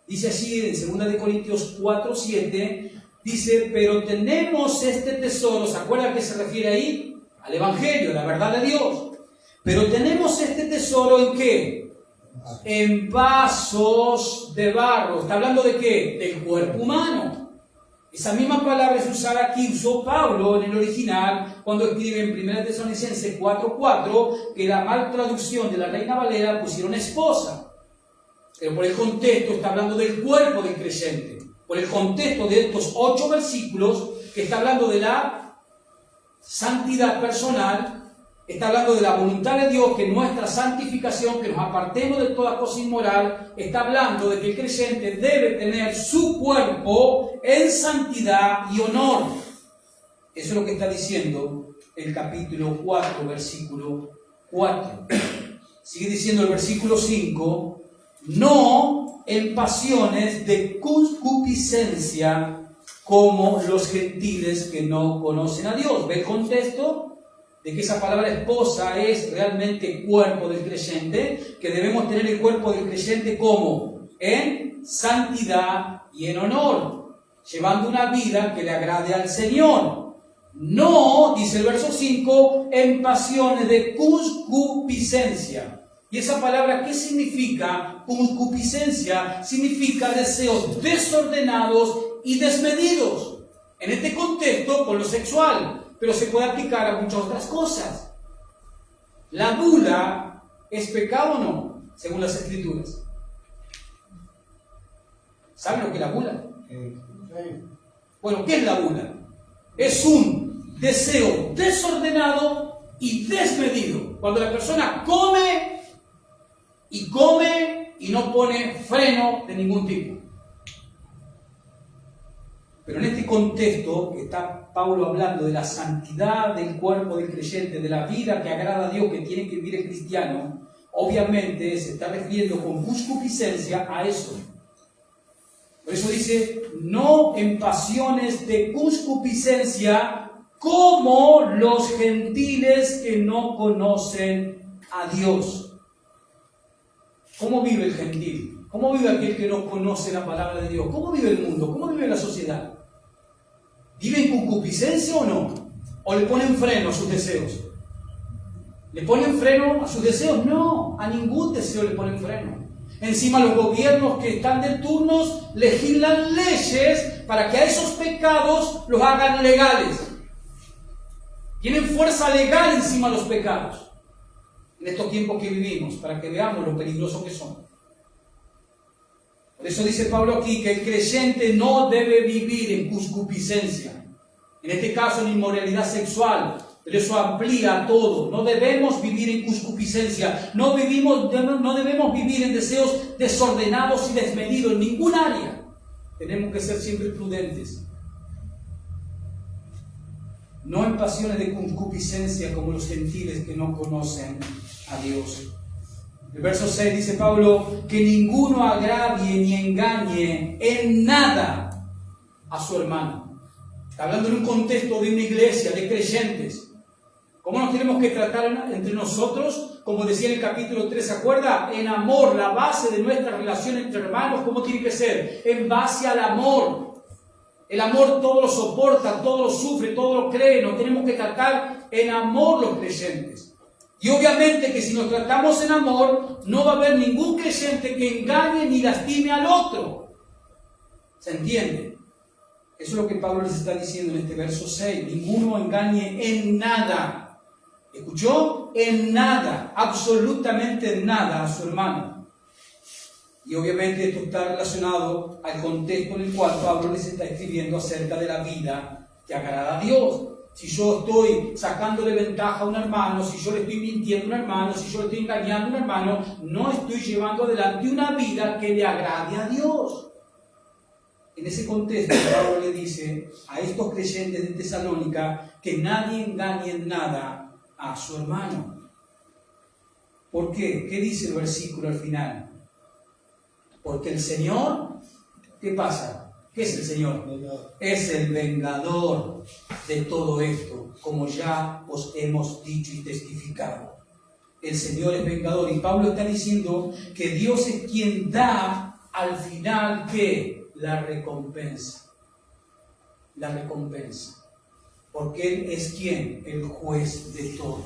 Dice así en 2 Corintios 4:7. Dice, pero tenemos este tesoro, ¿se acuerdan a qué se refiere ahí? Al Evangelio, la verdad de Dios. Pero tenemos este tesoro ¿en qué? En vasos de barro. ¿Está hablando de qué? Del cuerpo humano. Esa misma palabra es usada aquí, usó Pablo en el original cuando escribe en 1 Tesalonicenses 4:4 que la mal traducción de la Reina Valera pusieron esposa. Pero por el contexto está hablando del cuerpo del creyente. Por el contexto de estos 8 versículos que está hablando de la santidad personal, está hablando de la voluntad de Dios, que nuestra santificación, que nos apartemos de toda cosa inmoral, está hablando de que el creyente debe tener su cuerpo en santidad y honor. Eso es lo que está diciendo el capítulo 4, versículo 4. Sigue diciendo el versículo 5, no en pasiones de concupiscencia como los gentiles que no conocen a Dios. ¿Ve el contexto? De que esa palabra esposa es realmente cuerpo del creyente, que debemos tener el cuerpo del creyente como en santidad y en honor, llevando una vida que le agrade al Señor. No, dice el verso 5, en pasiones de concupiscencia. ¿Y esa palabra qué significa? Concupiscencia significa deseos desordenados y desmedidos. En este contexto, con lo sexual, pero se puede aplicar a muchas otras cosas. ¿La gula es pecado o no? Según las Escrituras. ¿Saben lo que es la gula? Bueno, ¿qué es la gula? Es un deseo desordenado y desmedido. Cuando la persona come y no pone freno de ningún tipo. Pero en este contexto que está Pablo hablando de la santidad del cuerpo del creyente, de la vida que agrada a Dios que tiene que vivir el cristiano, obviamente se está refiriendo con concupiscencia a eso. Por eso dice, no en pasiones de concupiscencia como los gentiles que no conocen a Dios. ¿Cómo vive el gentil? ¿Cómo vive aquel que no conoce la palabra de Dios? ¿Cómo vive el mundo? ¿Cómo vive la sociedad? ¿Vive en concupiscencia o no? ¿O le ponen freno a sus deseos? ¿Le ponen freno a sus deseos? No, a ningún deseo le ponen freno. Encima los gobiernos que están de turnos legislan leyes para que a esos pecados los hagan legales. Tienen fuerza legal encima de los pecados. En estos tiempos que vivimos, para que veamos lo peligrosos que son. Por eso dice Pablo aquí que el creyente no debe vivir en concupiscencia. En este caso en inmoralidad sexual, pero eso amplía a todo. No debemos vivir en concupiscencia. No debemos vivir en deseos desordenados y desmedidos en ningún área. Tenemos que ser siempre prudentes. No en pasiones de concupiscencia como los gentiles que no conocen a Dios. El verso 6 dice Pablo, que ninguno agravie ni engañe en nada a su hermano. Está hablando en un contexto de una iglesia, de creyentes. ¿Cómo nos tenemos que tratar entre nosotros? Como decía en el capítulo 3, ¿se acuerda? En amor, la base de nuestra relación entre hermanos, ¿cómo tiene que ser? En base al amor. El amor todo lo soporta, todo lo sufre, todo lo cree. Nos tenemos que tratar en amor los creyentes. Y obviamente que si nos tratamos en amor, no va a haber ningún creyente que engañe ni lastime al otro. ¿Se entiende? Eso es lo que Pablo les está diciendo en este verso 6. Ninguno engañe en nada. ¿Escuchó? En nada, absolutamente en nada a su hermano. Y obviamente esto está relacionado al contexto en el cual Pablo les está escribiendo acerca de la vida que agrada a Dios. Si yo estoy sacándole ventaja a un hermano, si yo le estoy mintiendo a un hermano, si yo le estoy engañando a un hermano, no estoy llevando adelante una vida que le agrade a Dios. En ese contexto, Pablo le dice a estos creyentes de Tesalónica que nadie engañe en nada a su hermano. ¿Por qué? ¿Qué dice el versículo al final? Porque el Señor, ¿qué pasa? ¿Qué es el Señor? Es el vengador de todo esto, como ya os hemos dicho y testificado. El Señor es vengador. Y Pablo está diciendo que Dios es quien da al final, ¿qué? La recompensa. La recompensa. Porque Él es quien, el juez de todo.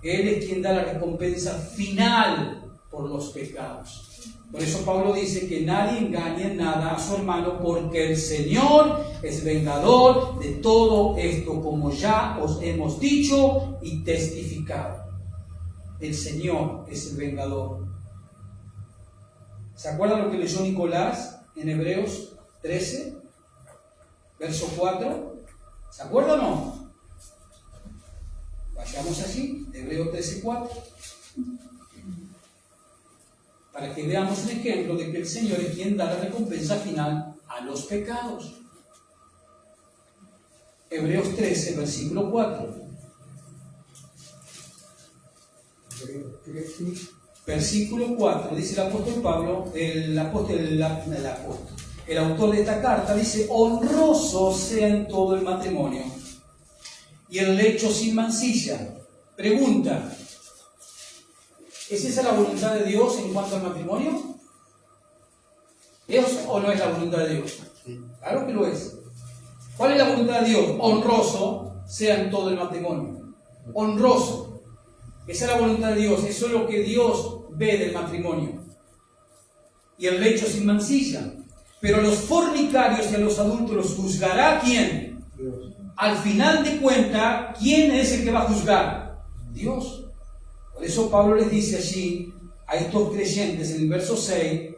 Él es quien da la recompensa final por los pecados. Por eso Pablo dice que nadie engañe en nada a su hermano, porque el Señor es vengador de todo esto, como ya os hemos dicho y testificado. El Señor es el vengador. ¿Se acuerdan lo que leyó Nicolás en Hebreos 13, verso 4? ¿Se acuerdan o no? Vayamos allí, Hebreos 13, 4. Para que veamos un ejemplo de que el Señor es quien da la recompensa final a los pecados. Hebreos 13, versículo 4. Versículo 4, dice el apóstol Pablo, el autor de esta carta, dice: honroso sea en todo el matrimonio y el lecho sin mancilla. Pregunta: ¿es esa la voluntad de Dios en cuanto al matrimonio? ¿Es o no es la voluntad de Dios? Claro que lo es. ¿Cuál es la voluntad de Dios? Honroso sea en todo el matrimonio. Honroso. Esa es la voluntad de Dios. Eso es lo que Dios ve del matrimonio. Y el lecho sin mancilla. Pero a los fornicarios y a los adultos los juzgará ¿quién? Dios. Al final de cuentas, ¿quién es el que va a juzgar? Dios. Por eso Pablo les dice allí a estos creyentes en el verso 6,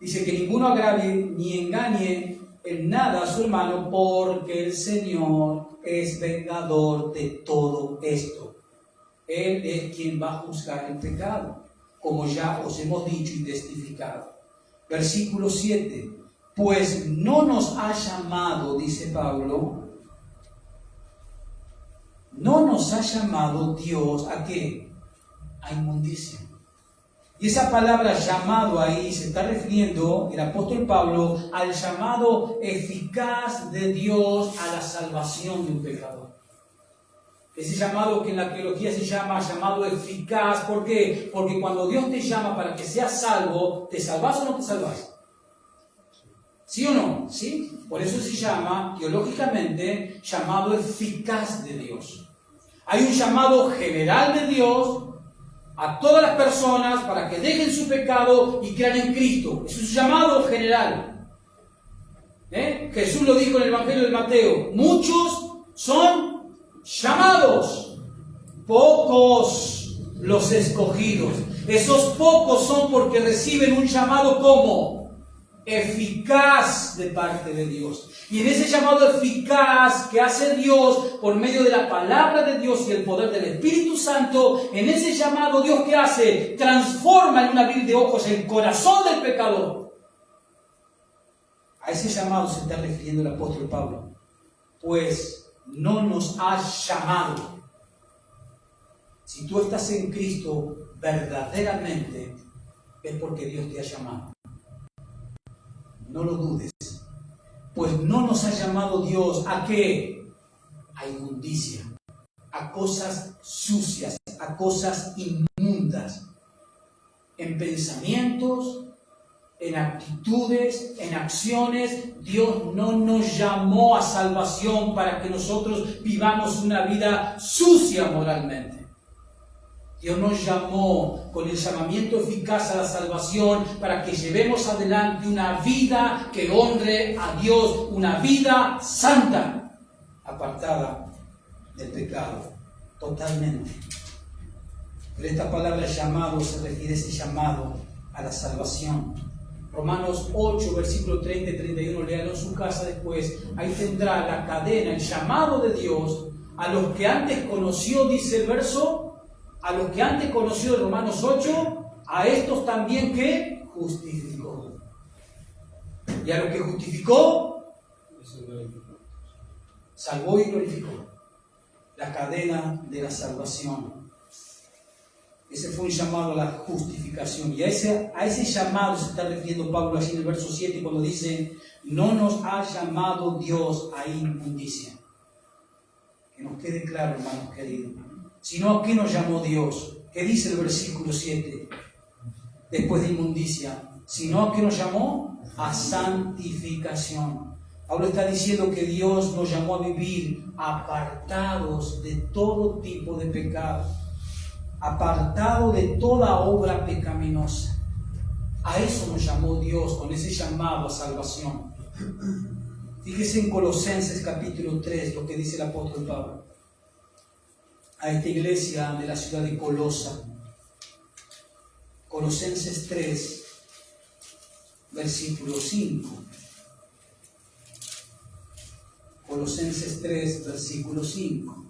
dice que ninguno agravie ni engañe en nada a su hermano, porque el Señor es vengador de todo esto. Él es quien va a juzgar el pecado, como ya os hemos dicho y testificado. Versículo 7. Pues no nos ha llamado, dice Pablo, no nos ha llamado Dios ¿a qué? A inmundicia. Y esa palabra llamado ahí se está refiriendo el apóstol Pablo al llamado eficaz de Dios a la salvación de un pecador. Ese llamado que en la teología se llama llamado eficaz. ¿Por qué? Porque cuando Dios te llama para que seas salvo, ¿te salvas o no te salvas? ¿Sí o no? ¿Sí? Por eso se llama teológicamente llamado eficaz de Dios. Hay un llamado general de Dios a todas las personas para que dejen su pecado y crean en Cristo. Es un llamado general. Jesús lo dijo en el Evangelio de Mateo: muchos son llamados, pocos los escogidos. Esos pocos son porque reciben un llamado como eficaz de parte de Dios. Y en ese llamado eficaz que hace Dios por medio de la palabra de Dios y el poder del Espíritu Santo, en ese llamado Dios, ¿qué hace? Transforma en un abrir de ojos el corazón del pecador. A ese llamado se está refiriendo el apóstol Pablo. Pues no nos ha llamado. Si tú estás en Cristo verdaderamente, es porque Dios te ha llamado. No lo dudes. Pues no nos ha llamado Dios ¿a qué? A inmundicia, a cosas sucias, a cosas inmundas, en pensamientos, en actitudes, en acciones. Dios no nos llamó a salvación para que nosotros vivamos una vida sucia moralmente. Dios nos llamó con el llamamiento eficaz a la salvación para que llevemos adelante una vida que honre a Dios, una vida santa, apartada del pecado, totalmente. Pero esta palabra llamado se refiere a ese llamado a la salvación. Romanos 8, versículo 30 y 31, léalo en su casa después. Ahí tendrá la cadena, el llamado de Dios a los que antes conoció, dice el verso. A los que antes conoció de Romanos 8, a estos también que justificó. Y a los que justificó, salvó y glorificó. La cadena de la salvación. Ese fue un llamado a la justificación. Y a ese llamado se está refiriendo Pablo allí en el verso 7 cuando dice: no nos ha llamado Dios a inmundicia. Que nos quede claro, hermanos queridos. Sino, ¿a qué nos llamó Dios? ¿Qué dice el versículo 7? Después de inmundicia. Sino, ¿a qué nos llamó? A santificación. Pablo está diciendo que Dios nos llamó a vivir apartados de todo tipo de pecado. apartado de toda obra pecaminosa. A eso nos llamó Dios con ese llamado a salvación. Fíjese en Colosenses capítulo 3 lo que dice el apóstol Pablo a esta iglesia de la ciudad de Colosa. Colosenses 3, versículo 5. Colosenses 3, versículo 5.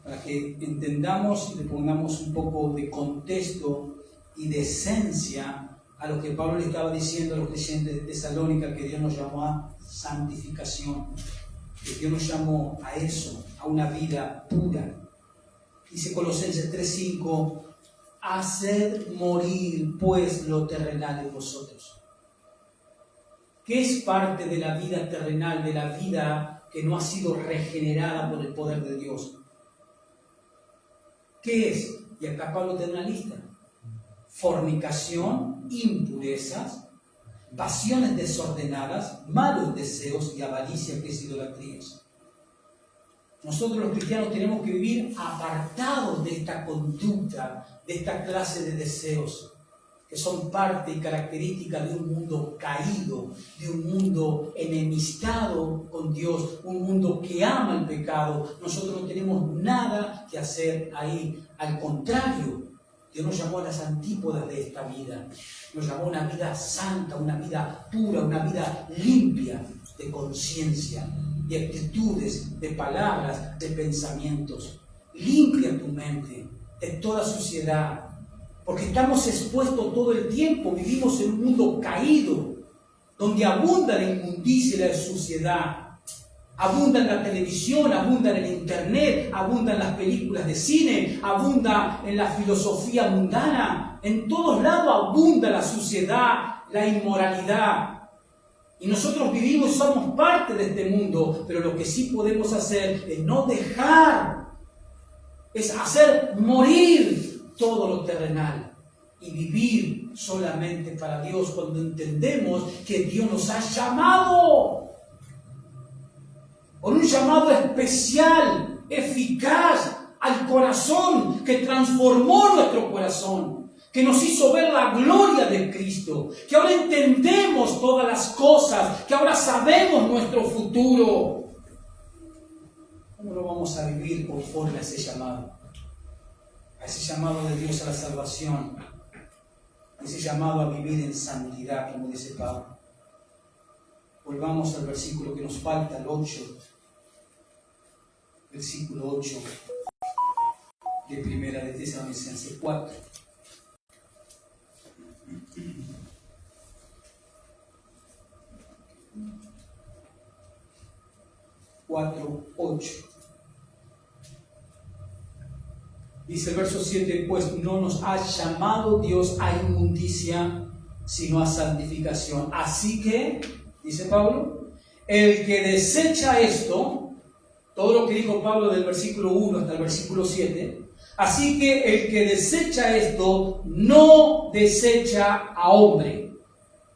Para que entendamos y le pongamos un poco de contexto y de esencia a lo que Pablo le estaba diciendo a los creyentes de Tesalónica, que Dios nos llamó a santificación, que Dios nos llamó a eso, a una vida pura. Dice Colosenses 3:5, haced morir pues lo terrenal en vosotros. ¿Qué es parte de la vida terrenal, de la vida que no ha sido regenerada por el poder de Dios? ¿Qué es? Y acá Pablo te da una lista. Fornicación, impurezas, pasiones desordenadas, malos deseos y avaricia, que es idolatría. Nosotros los cristianos tenemos que vivir apartados de esta conducta, de esta clase de deseos, que son parte y característica de un mundo caído, de un mundo enemistado con Dios, un mundo que ama el pecado. Nosotros no tenemos nada que hacer ahí. Al contrario, Dios nos llamó a las antípodas de esta vida. Nos llamó a una vida santa, una vida pura, una vida limpia de conciencia, de actitudes, de palabras, de pensamientos. Limpia tu mente de toda suciedad, porque estamos expuestos todo el tiempo, vivimos en un mundo caído, donde abunda la inmundicia y la suciedad. Abunda en la televisión, abunda en el internet, abunda en las películas de cine, abunda en la filosofía mundana. En todos lados abunda la suciedad, la inmoralidad. Y nosotros vivimos y somos parte de este mundo, pero lo que sí podemos hacer es no dejar, es hacer morir todo lo terrenal y vivir solamente para Dios cuando entendemos que Dios nos ha llamado con un llamado especial, eficaz al corazón, que transformó nuestro corazón, que nos hizo ver la gloria de Cristo, que ahora entendemos todas las cosas, que ahora sabemos nuestro futuro. ¿Cómo lo vamos a vivir conforme a ese llamado? A ese llamado de Dios a la salvación, a ese llamado a vivir en santidad, como dice Pablo. Volvamos al versículo que nos falta, el 8. Versículo 8 de Primera de Tesalonicenses 4. Dice el verso 7, pues no nos ha llamado Dios a inmundicia, sino a santificación. Así que, dice Pablo, el que desecha esto, todo lo que dijo Pablo del versículo 1 hasta el versículo 7, así que el que desecha esto, no desecha a hombre.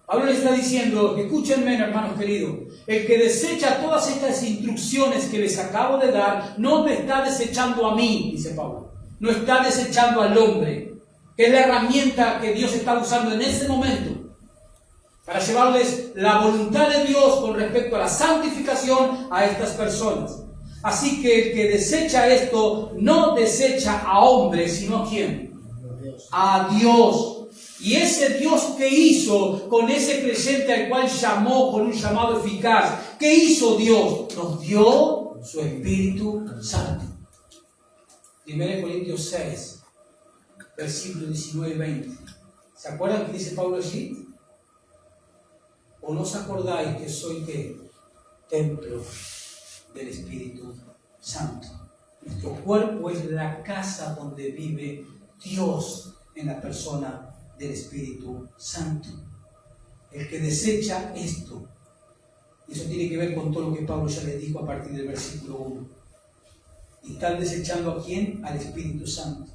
Pablo le está diciendo, escúchenme hermanos queridos, el que desecha todas estas instrucciones que les acabo de dar, no me está desechando a mí, dice Pablo, no está desechando al hombre, que es la herramienta que Dios está usando en ese momento para llevarles la voluntad de Dios con respecto a la santificación a estas personas. Así que el que desecha esto, no desecha a hombres, sino ¿a quién? A Dios. Y ese Dios que hizo con ese creyente al cual llamó con un llamado eficaz, ¿qué hizo Dios? Nos dio su Espíritu Santo. 1 Corintios 6, versículos 19 y 20. ¿Se acuerdan que dice Pablo allí? ¿O no os acordáis que soy ¿qué? Templo del Espíritu Santo? Nuestro cuerpo es la casa donde vive Dios en la persona del Espíritu Santo. El que desecha esto, y eso tiene que ver con todo lo que Pablo ya les dijo a partir del versículo 1. Y están desechando ¿a quién? Al Espíritu Santo.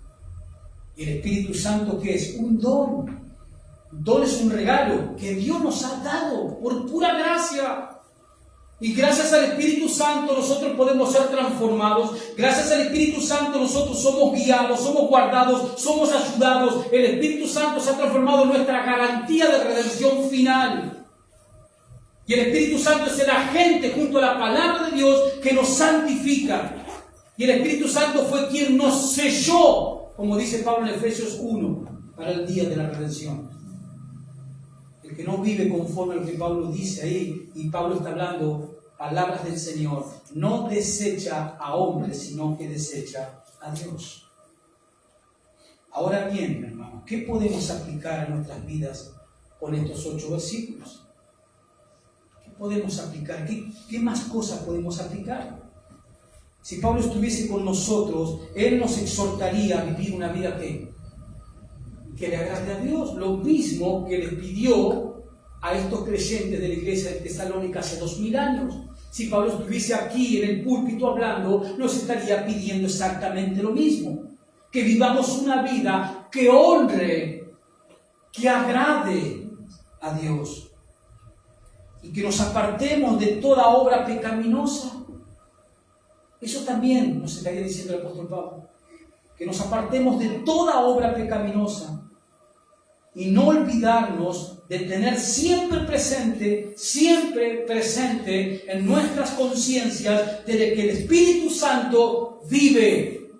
Y el Espíritu Santo, ¿qué es? Un don. Un don es un regalo que Dios nos ha dado por pura gracia. Y gracias al Espíritu Santo nosotros podemos ser transformados. Gracias al Espíritu Santo nosotros somos guiados, somos guardados, somos ayudados. El Espíritu Santo se ha transformado en nuestra garantía de redención final. Y el Espíritu Santo es el agente junto a la palabra de Dios que nos santifica. Y el Espíritu Santo fue quien nos selló, como dice Pablo en Efesios 1, para el día de la redención. El que no vive conforme a lo que Pablo dice ahí, y Pablo está hablando palabras del Señor, no desecha a hombres, sino que desecha a Dios. Ahora bien, hermanos, ¿qué podemos aplicar a nuestras vidas con estos 8 versículos? ¿Qué podemos aplicar? ¿Qué más cosas podemos aplicar? Si Pablo estuviese con nosotros, él nos exhortaría a vivir una vida que le agrade a Dios, lo mismo que les pidió a estos creyentes de la iglesia de Tesalónica hace 2000 años. Si Pablo estuviese aquí en el púlpito hablando, nos estaría pidiendo exactamente lo mismo, que vivamos una vida que honre, que agrade a Dios, y que nos apartemos de toda obra pecaminosa. Eso también nos estaría diciendo el apóstol Pablo, que nos apartemos de toda obra pecaminosa y no olvidarnos de tener siempre presente en nuestras conciencias de que el Espíritu Santo vive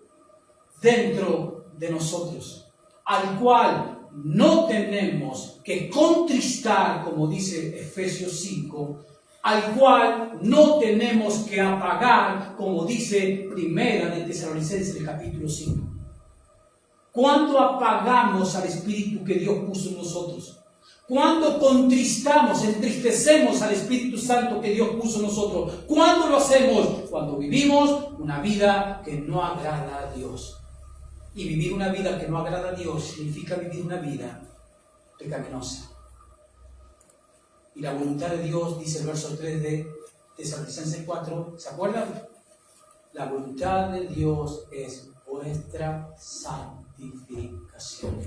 dentro de nosotros, al cual no tenemos que contristar, como dice Efesios 5, al cual no tenemos que apagar, como dice Primera de Tesalonicenses, el capítulo 5. ¿Cuándo apagamos al Espíritu que Dios puso en nosotros? ¿Cuándo contristamos, entristecemos al Espíritu Santo que Dios puso en nosotros? ¿Cuándo lo hacemos? Cuando vivimos una vida que no agrada a Dios. Y vivir una vida que no agrada a Dios significa vivir una vida pecaminosa. Y la voluntad de Dios, dice el verso 3 de Tesalonicenses 4, ¿se acuerdan? La voluntad de Dios es vuestra santificación.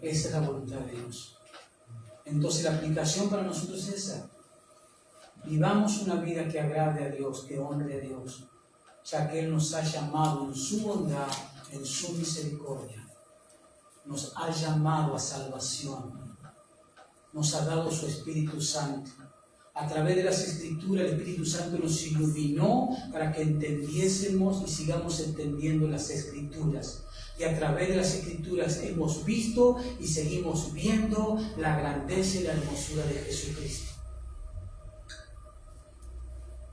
Esa es la voluntad de Dios. Entonces la aplicación para nosotros es esa. Vivamos una vida que agrade a Dios, que honre a Dios, ya que Él nos ha llamado en su bondad, en su misericordia. Nos ha llamado a salvación. Nos ha dado su Espíritu Santo. A través de las Escrituras, el Espíritu Santo nos iluminó para que entendiésemos y sigamos entendiendo las Escrituras. Y a través de las Escrituras hemos visto y seguimos viendo la grandeza y la hermosura de Jesucristo.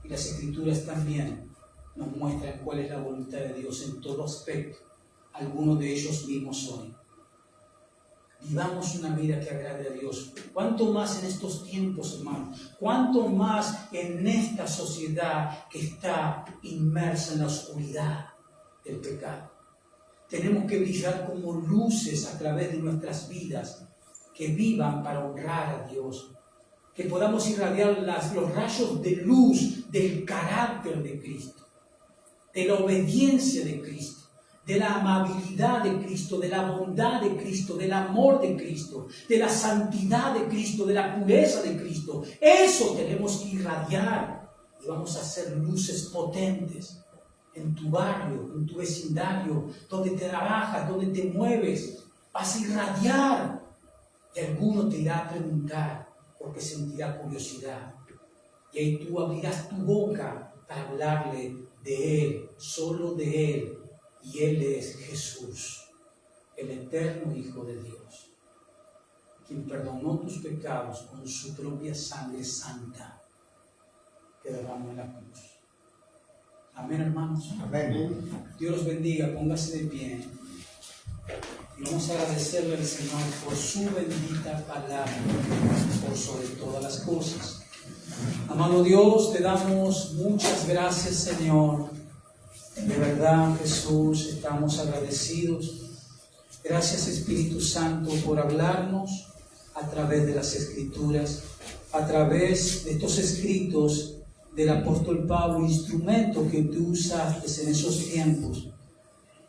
Y las Escrituras también nos muestran cuál es la voluntad de Dios en todo aspecto. Algunos de ellos vimos hoy. Vivamos una vida que agrade a Dios. ¿Cuánto más en estos tiempos, hermanos? ¿Cuánto más en esta sociedad que está inmersa en la oscuridad del pecado? Tenemos que brillar como luces a través de nuestras vidas, que vivan para honrar a Dios. Que podamos irradiar los rayos de luz del carácter de Cristo, de la obediencia de Cristo, de la amabilidad de Cristo, de la bondad de Cristo, del amor de Cristo, de la santidad de Cristo, de la pureza de Cristo. Eso tenemos que irradiar y vamos a hacer luces potentes en tu barrio, en tu vecindario, donde te trabajas, donde te mueves. Vas a irradiar y alguno te irá a preguntar porque sentirá curiosidad. Y ahí tú abrirás tu boca para hablarle de Él, solo de Él. Y Él es Jesús, el eterno Hijo de Dios, quien perdonó tus pecados con su propia sangre santa que derramó en la cruz. Amén, hermanos. Amén. Dios los bendiga, póngase de pie. Y vamos a agradecerle al Señor por su bendita palabra, por sobre todas las cosas. Amado Dios, te damos muchas gracias, Señor. De verdad, Jesús, estamos agradecidos. Gracias, Espíritu Santo, por hablarnos a través de las Escrituras, a través de estos escritos del apóstol Pablo, instrumento que tú usaste en esos tiempos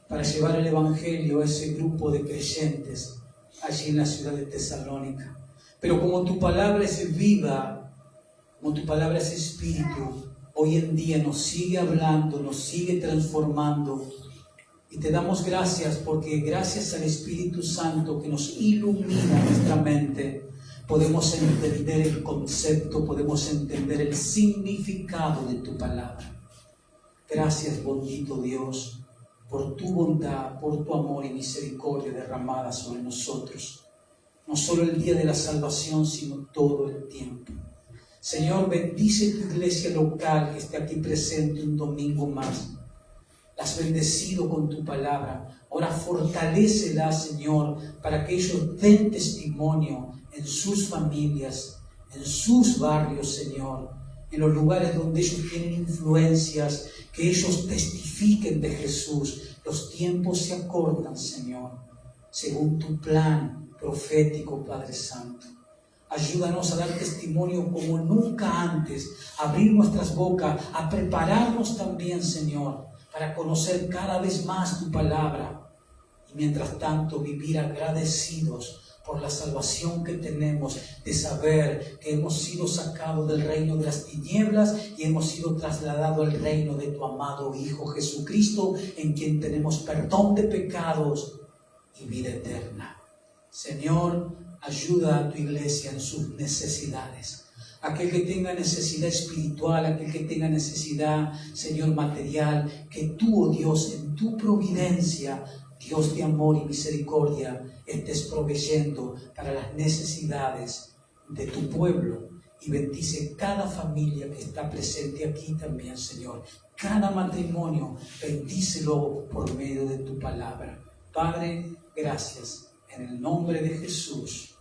para llevar el Evangelio a ese grupo de creyentes allí en la ciudad de Tesalónica. Pero como tu palabra es viva como tu palabra es espíritu, hoy en día nos sigue hablando, nos sigue transformando. Y te damos gracias porque gracias al Espíritu Santo que nos ilumina nuestra mente, podemos entender el concepto, podemos entender el significado de tu palabra. Gracias, bendito Dios, por tu bondad, por tu amor y misericordia derramada sobre nosotros. No solo el día de la salvación, sino todo el tiempo. Señor, bendice tu iglesia local que esté aquí presente un domingo más. La has bendecido con tu palabra. Ahora fortalécela, Señor, para que ellos den testimonio en sus familias, en sus barrios, Señor, en los lugares donde ellos tienen influencias, que ellos testifiquen de Jesús. Los tiempos se acortan, Señor, según tu plan profético, Padre Santo. Ayúdanos a dar testimonio como nunca antes, a abrir nuestras bocas, a prepararnos también, Señor, para conocer cada vez más tu palabra y mientras tanto vivir agradecidos por la salvación que tenemos, de saber que hemos sido sacados del reino de las tinieblas y hemos sido trasladados al reino de tu amado Hijo Jesucristo, en quien tenemos perdón de pecados y vida eterna. Señor, ayuda a tu iglesia en sus necesidades. Aquel que tenga necesidad espiritual, aquel que tenga necesidad, Señor, material, que tú, oh Dios, en tu providencia, Dios de amor y misericordia, estés proveyendo para las necesidades de tu pueblo. Y bendice cada familia que está presente aquí también, Señor. Cada matrimonio, bendícelo por medio de tu palabra. Padre, gracias. En el nombre de Jesús.